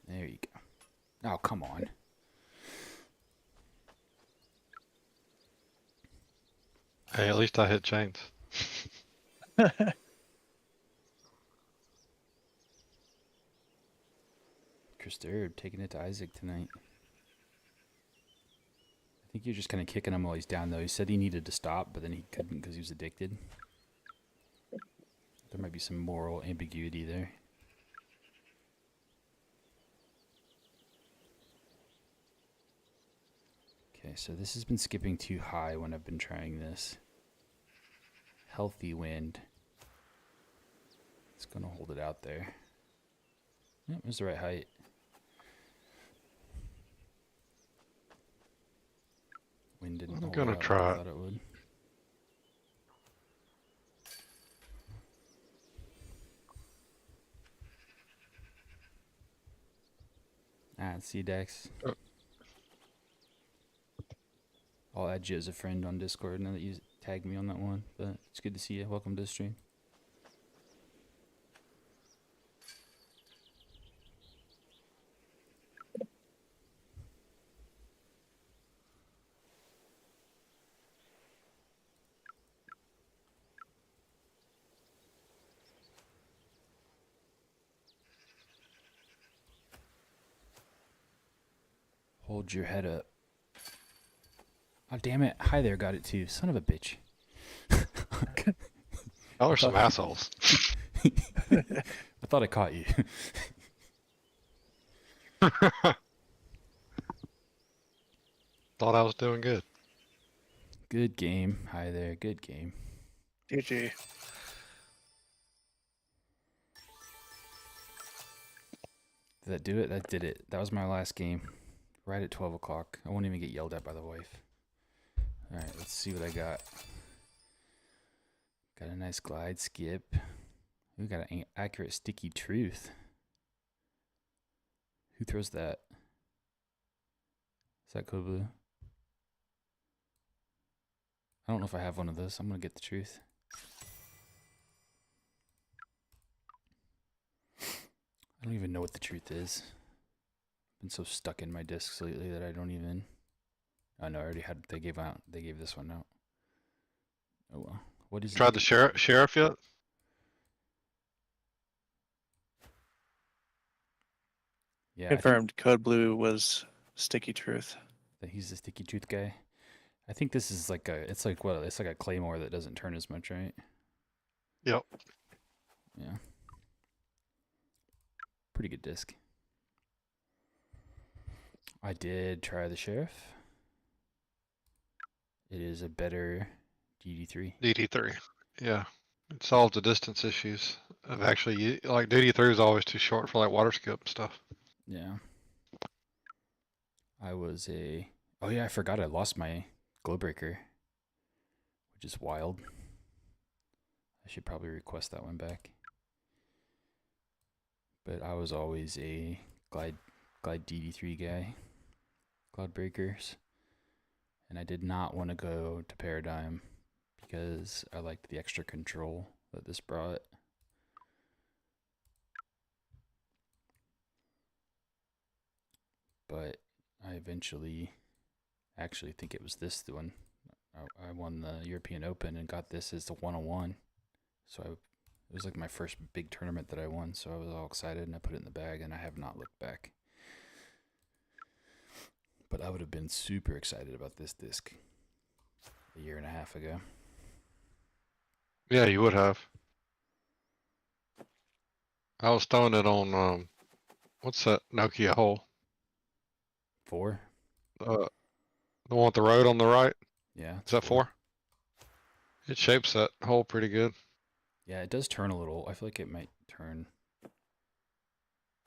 There you go. Oh, come on. Hey, at least I hit chains. Chris Durb taking it to Isaac tonight. I think you're just kind of kicking him while he's down, though. He said he needed to stop, but then he couldn't because he was addicted. There might be some moral ambiguity there. Okay, so this has been skipping too high when I've been trying this. Healthy wind. It's going to hold it out there. Yep, it was the right height. Wind didn't I'm hold gonna it out like try I it. thought it would. See Dex. Oh. I'll add you as a friend on Discord now that you tagged me on that one. But it's good to see you. Welcome to the stream. Hold your head up. Oh, damn it. Hi there, got it too. Son of a bitch. Y'all are some assholes. I thought I caught you. Thought I was doing good. Good game. Hi there. Good game. GG. Did that do it? That did it. That was my last game. Right at 12 o'clock. I won't even get yelled at by the wife. Alright, let's see what I got. Got a nice glide skip. We got an accurate sticky truth. Who throws that? Is that Code Blue? I don't know if I have one of those. I'm going to get the truth. I don't even know what the truth is. I've been so stuck in my discs lately that I don't even... Oh no, I already had... They gave this one out. Oh well. What is Tried it? the sheriff yet? Yeah, I think Confirmed. Code Blue was Sticky Truth. that he's the sticky truth guy. I think this is like it's like a claymore that doesn't turn as much, right? Yep. Yeah. Pretty good disc. I did try the sheriff. It is a better GD3. DD3. Yeah. It solves the distance issues of actually, like DD3 is always too short for like water skip and stuff. Yeah. I was a. Oh yeah, I forgot I lost my glow breaker, which is wild. I should probably request that one back. But I was always a glide DD3 guy, cloud breakers, and I did not want to go to Paradigm because I liked the extra control that this brought. But I eventually actually think it was this the one. I won the European Open and got this as the 101. So it was like my first big tournament that I won. So I was all excited and I put it in the bag and I have not looked back. But I would have been super excited about this disc a year and a half ago. Yeah, you would have. I was throwing it on, what's that Nokia hole? 4? The one with the road on the right? Yeah. Is that 4? It shapes that hole pretty good. Yeah, it does turn a little. I feel like it might turn. I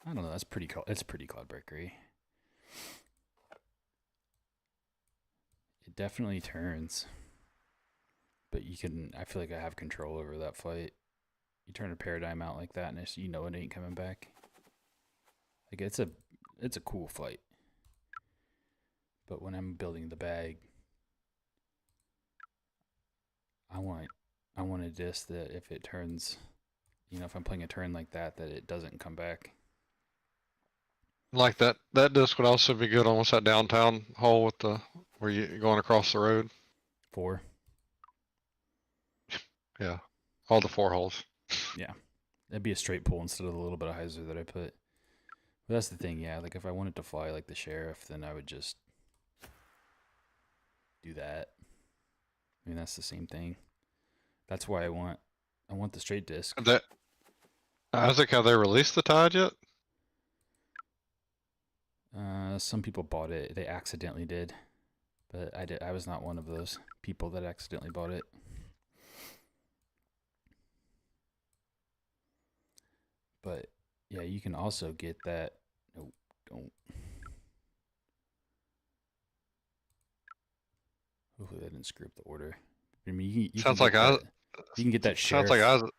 don't know. That's pretty. It's pretty cloud breakery. It definitely turns, but you can. I feel like I have control over that flight. You turn a Paradigm out like that, and you know it ain't coming back. Like it's a cool flight, but when I'm building the bag, I want a disc that if it turns, if I'm playing a turn like that it doesn't come back. Like that disc would also be good on what's that downtown hole with where you're going across the road. 4. Yeah, all the 4 holes. Yeah, that'd be a straight pull instead of the little bit of hyzer that I put. But that's the thing, yeah. Like if I wanted to fly like the Sheriff, then I would just do that. I mean, that's the same thing. That's why I want the straight disc. That Isaac, have they released the Tide yet? Some people bought it. They accidentally did, but I did. I was not one of those people that accidentally bought it. But yeah, you can also get that. No, don't. Hopefully, they didn't screw up the order. I mean, you Sounds can like get that, you can get that Sheriff. Sounds like Isaac.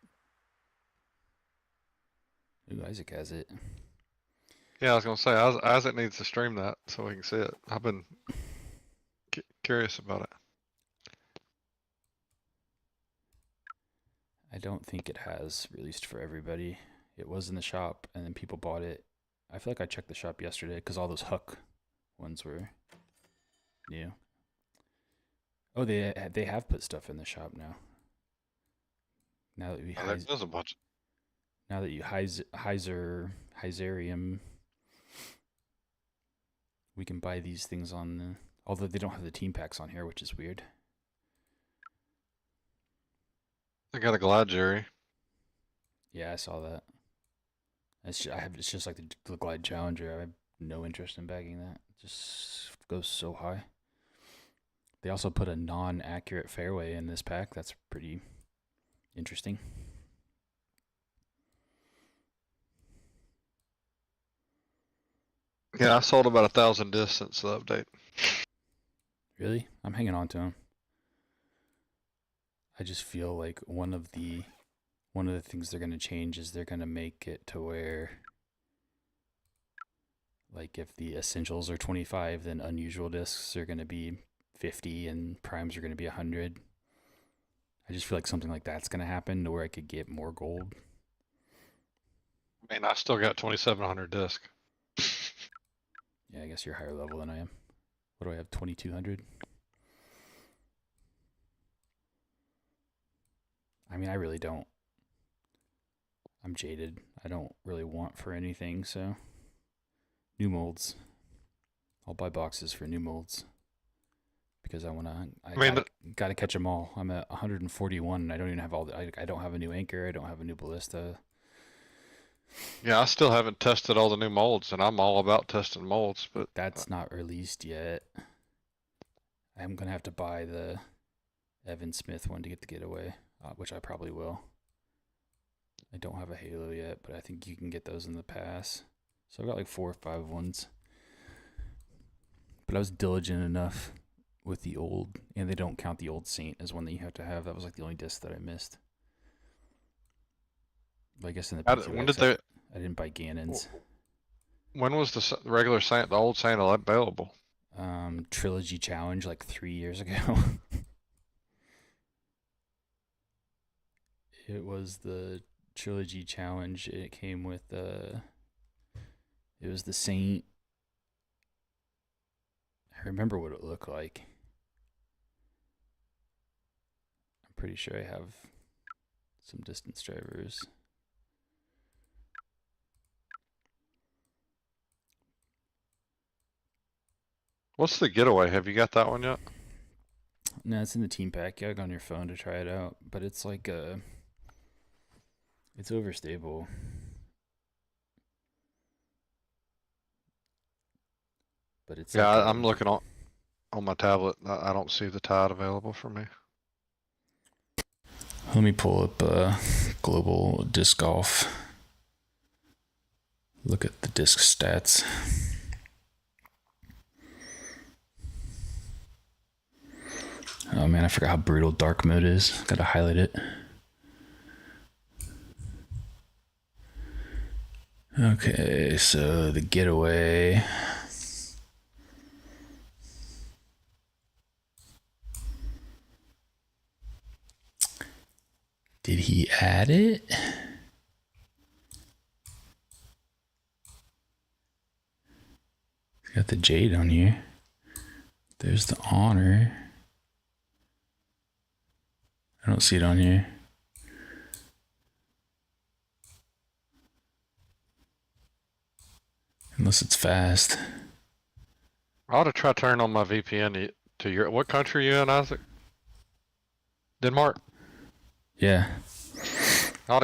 Ooh, Isaac has it. Yeah, I was gonna say Isaac needs to stream that so we can see it. I've been curious about it. I don't think it has released for everybody. It was in the shop, and then people bought it. I feel like I checked the shop yesterday because all those Huck ones were new. Oh, they have put stuff in the shop now. Now that we There's a bunch. now that you Hyzerium, we can buy these things on the. Although they don't have the team packs on here, which is weird. I got a Glide Jerry. Yeah, I saw that. It's just like the Glide Challenger. I have no interest in bagging that. It just goes so high. They also put a non-accurate fairway in this pack. That's pretty interesting. Yeah, I sold about 1,000 discs since the update. Really? I'm hanging on to them. I just feel like one of the things they're going to change is they're going to make it to where, like, if the essentials are 25, then unusual discs are going to be 50 and primes are going to be 100. I just feel like something like that's going to happen to where I could get more gold. I mean, I still got 2,700 disc. Yeah, I guess you're higher level than I am. What do I have? 2,200? I mean, I really don't. I'm jaded. I don't really want for anything, so. New molds. I'll buy boxes for new molds. Because I gotta catch them all. I'm at 141 and I don't even have I don't have a new anchor. I don't have a new ballista. Yeah, I still haven't tested all the new molds, and I'm all about testing molds, but That's not released yet. I'm gonna have to buy the Evan Smith one to get the getaway, which I probably will. I don't have a Halo yet, but I think you can get those in the pass. So I've got like 4 or 5 ones. But I was diligent enough with the old, and they don't count the old Saint as one that you have to have. That was like the only disc that I missed. But I guess in the When P2X, did they? I didn't buy Ganon's. When was the regular Saint, the old Saint available? Trilogy Challenge like 3 years ago. It was the Trilogy Challenge. It came with it was the Saint. I remember what it looked like. I'm pretty sure I have some distance drivers. What's the getaway? Have you got that one yet? No, it's in the team pack. You gotta go on your phone to try it out. But it's like it's overstable. But it's Yeah, like I'm looking on my tablet. I don't see the Tide available for me. Let me pull up Global Disc Golf. Look at the disc stats. Oh man, I forgot how brutal dark mode is. Gotta highlight it. Okay, so the getaway. Did he add it? He's got the Jade on here. There's the Honor. I don't see it on here. Unless it's fast. I ought to try turning on my VPN to your. What country are you in, Isaac? Denmark. Yeah. I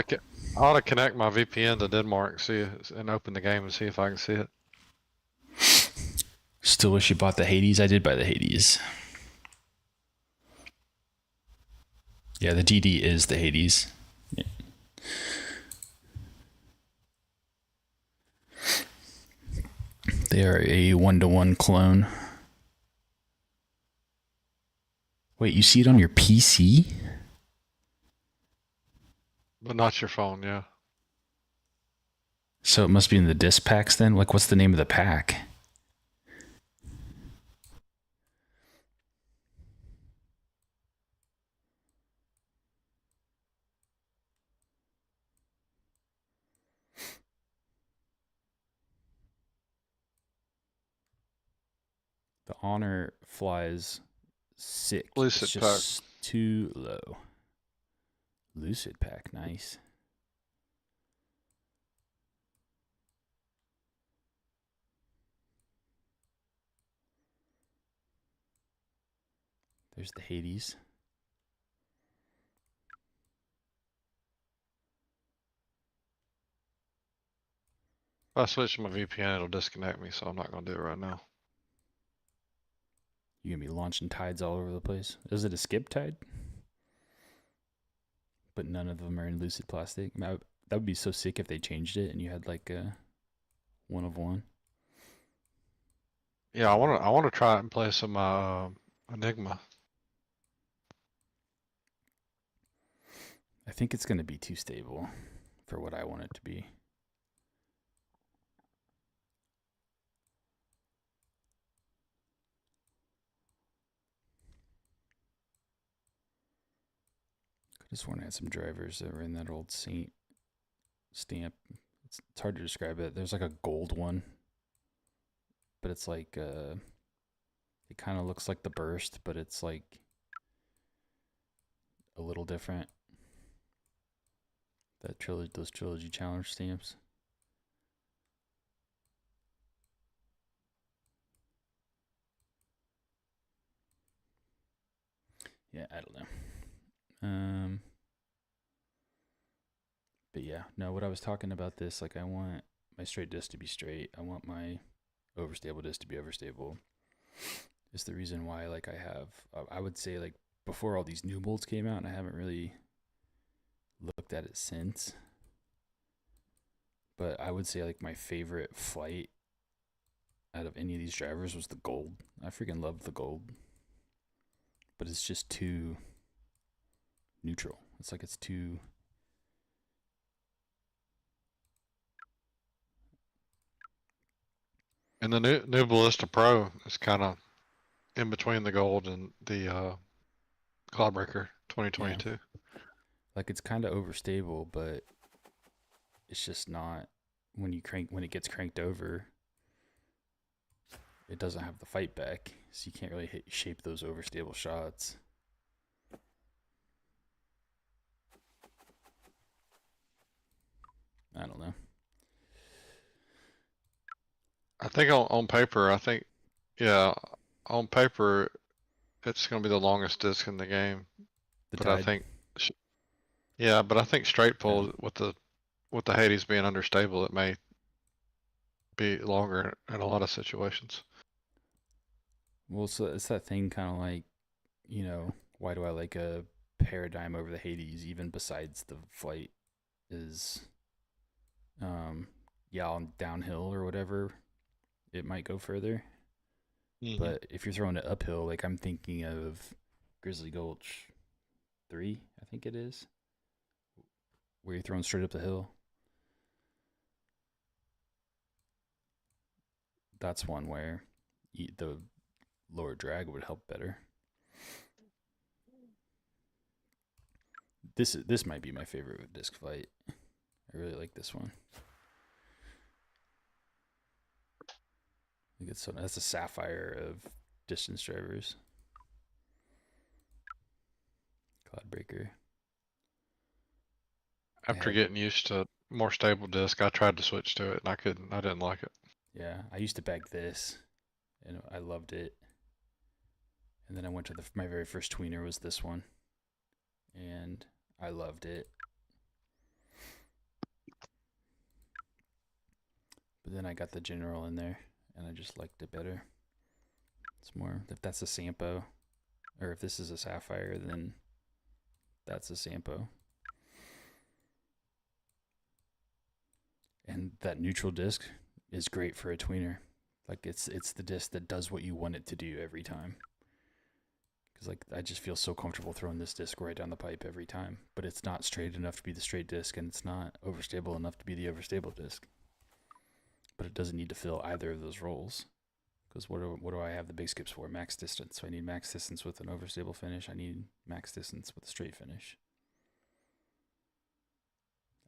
ought to connect my VPN to Denmark, and open the game and see if I can see it. Still wish you bought the Hades. I did buy the Hades. Yeah, the DD is the Hades. Yeah. They are a 1-to-1 clone. Wait, you see it on your PC? But not your phone, yeah. So it must be in the disc packs then? Like, what's the name of the pack? The Honor flies sick. Lucid it's just too low. Lucid pack, nice. There's the Hades. If I switch my VPN, it'll disconnect me, so I'm not gonna do it right now. You're gonna be launching tides all over the place. Is it a skip tide? But none of them are in lucid plastic. That would be so sick if they changed it and you had like a 1 of 1. Yeah, I wanna try it and play some Enigma. I think it's gonna be too stable for what I want it to be. Could have sworn I had some drivers that were in that old Saint stamp. It's hard to describe it. There's like a gold one, but it's like it kind of looks like the Burst, but it's like a little different. Those trilogy challenge stamps. Yeah, I don't know. But yeah, no, what I was talking about this, like I want my straight disc to be straight. I want my overstable disc to be overstable. It's the reason why, like I would say like before all these new molds came out, and I haven't really looked at it since. But I would say like my favorite flight out of any of these drivers was the gold. I freaking love the gold. But it's just too neutral. It's like it's too. And the new Ballista Pro is kind of in between the gold and the Cloudbreaker 2022. Like it's kind of overstable, but it's just not when it gets cranked over. It doesn't have the fight back, so you can't really shape those overstable shots. I don't know. I think on paper, yeah, on paper, it's going to be the longest disc in the game. The But Tide, I think, yeah, but I think straight pull with the Hades being understable, it may be longer in a lot of situations. well, so it's that thing kind of like, why do I like a Paradigm over the Hades, even besides the flight is, on downhill or whatever, it might go further. But if you're throwing it uphill, like I'm thinking of Grizzly Gulch 3, I think it is, where you're throwing straight up the hill. That's one where the lower drag would help better. This might be my favorite disc fight. I really like this one. I think that's a Sapphire of distance drivers. Cloudbreaker. After getting used to more stable disc, I tried to switch to it and I didn't like it. Yeah, I used to bag this, and I loved it. And then I went to my very first tweener was this one, and I loved it. But then I got the General in there, and I just liked it better. It's more, if that's a Sampo, or if this is a Sapphire, then that's a Sampo. And that neutral disc is great for a tweener. Like it's the disc that does what you want it to do every time. Because like I just feel so comfortable throwing this disc right down the pipe every time. But it's not straight enough to be the straight disc, and it's not overstable enough to be the overstable disc. But it doesn't need to fill either of those roles. Because what do I have the big skips for? Max distance. So I need max distance with an overstable finish. I need max distance with a straight finish.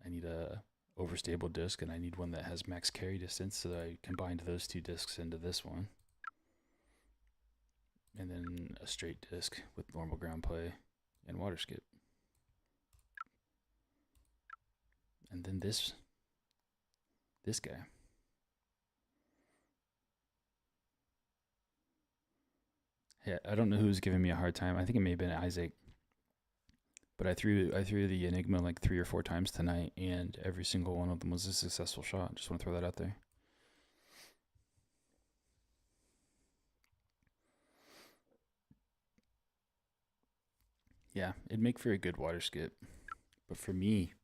I need a overstable disc, and I need one that has max carry distance, so that I combined those two discs into this one. And then a straight disc with normal ground play and water skip. And then this guy. Yeah, I don't know who's giving me a hard time. I think it may have been Isaac. But I threw the Enigma like 3 or 4 times tonight, and every single one of them was a successful shot. Just want to throw that out there. Yeah, it'd make for a good water skip. But for me,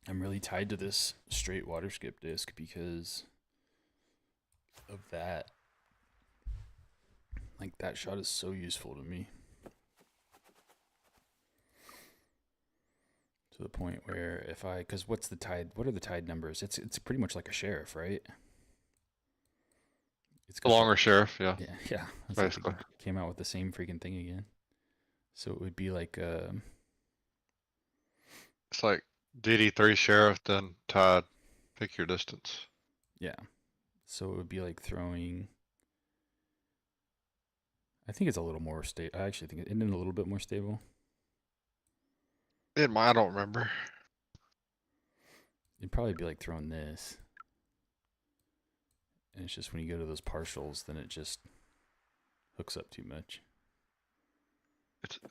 I'm really tied to this straight water skip disc because of that. Like that shot is so useful to me. To the point where because what's the tide? What are the tide numbers? It's pretty much like a sheriff, right? It's The longer sheriff, yeah. Yeah. Basically. Like came out with the same freaking thing again. So it would be like It's like DD3 sheriff, then tide, pick your distance. yeah. So it would be like throwing. I think it's a little more stable. I actually think isn't it a little bit more stable? I don't remember. It'd probably be like throwing this. And it's just when you go to those partials, then it just hooks up too much.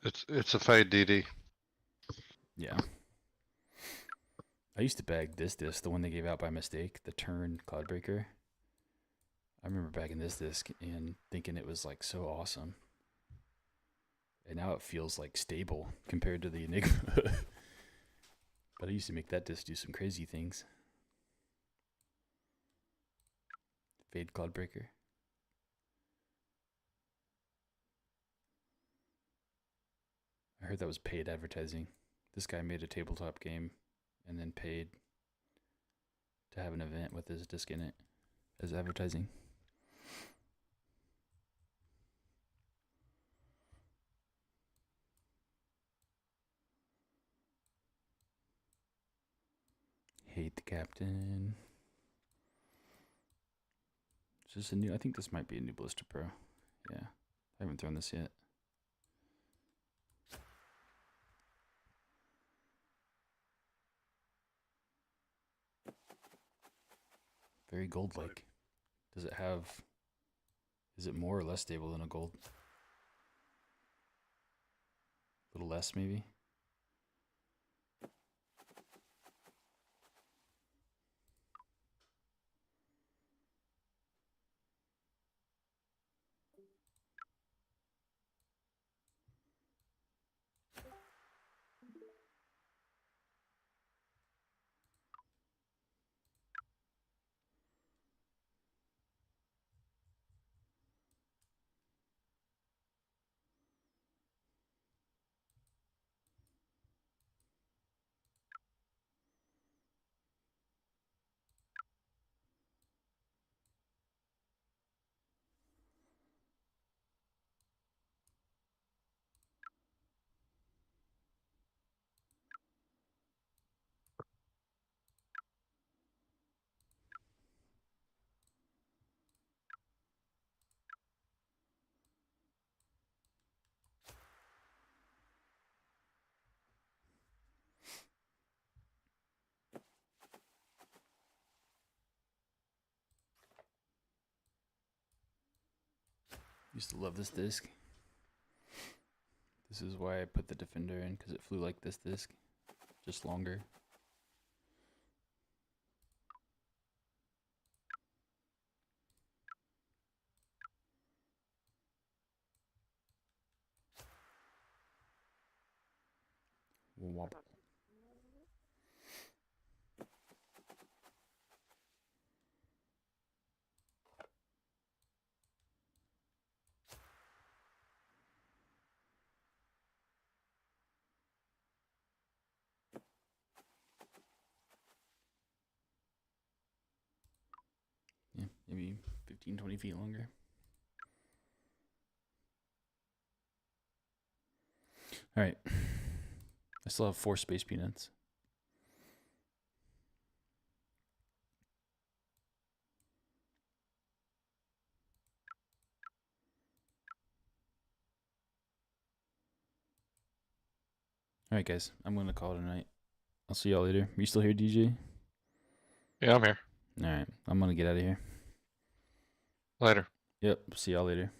It's a fade DD. Yeah. I used to bag this disc, the one they gave out by mistake, the Turn Cloudbreaker. I remember bagging this disc and thinking it was like so awesome. And now it feels like stable compared to the Enigma. But I used to make that disc do some crazy things. Fade Cloudbreaker. I heard that was paid advertising. This guy made a tabletop game and then paid to have an event with his disc in it as advertising. Hate the Captain. Is this a new? I think this might be a new Blister Pro. Yeah, I haven't thrown this yet. Very gold-like. Does it have? Is it more or less stable than a gold? A little less, maybe. Used to love this disc. This is why I put the Defender in, because it flew like this disc, just longer. Womp. Yeah, maybe 15, 20 feet longer. All right. I still have 4 space peanuts. All right, guys. I'm going to call it a night. I'll see y'all later. Are you still here, DJ? Yeah, I'm here. All right. I'm going to get out of here. Later. Yep. See y'all later.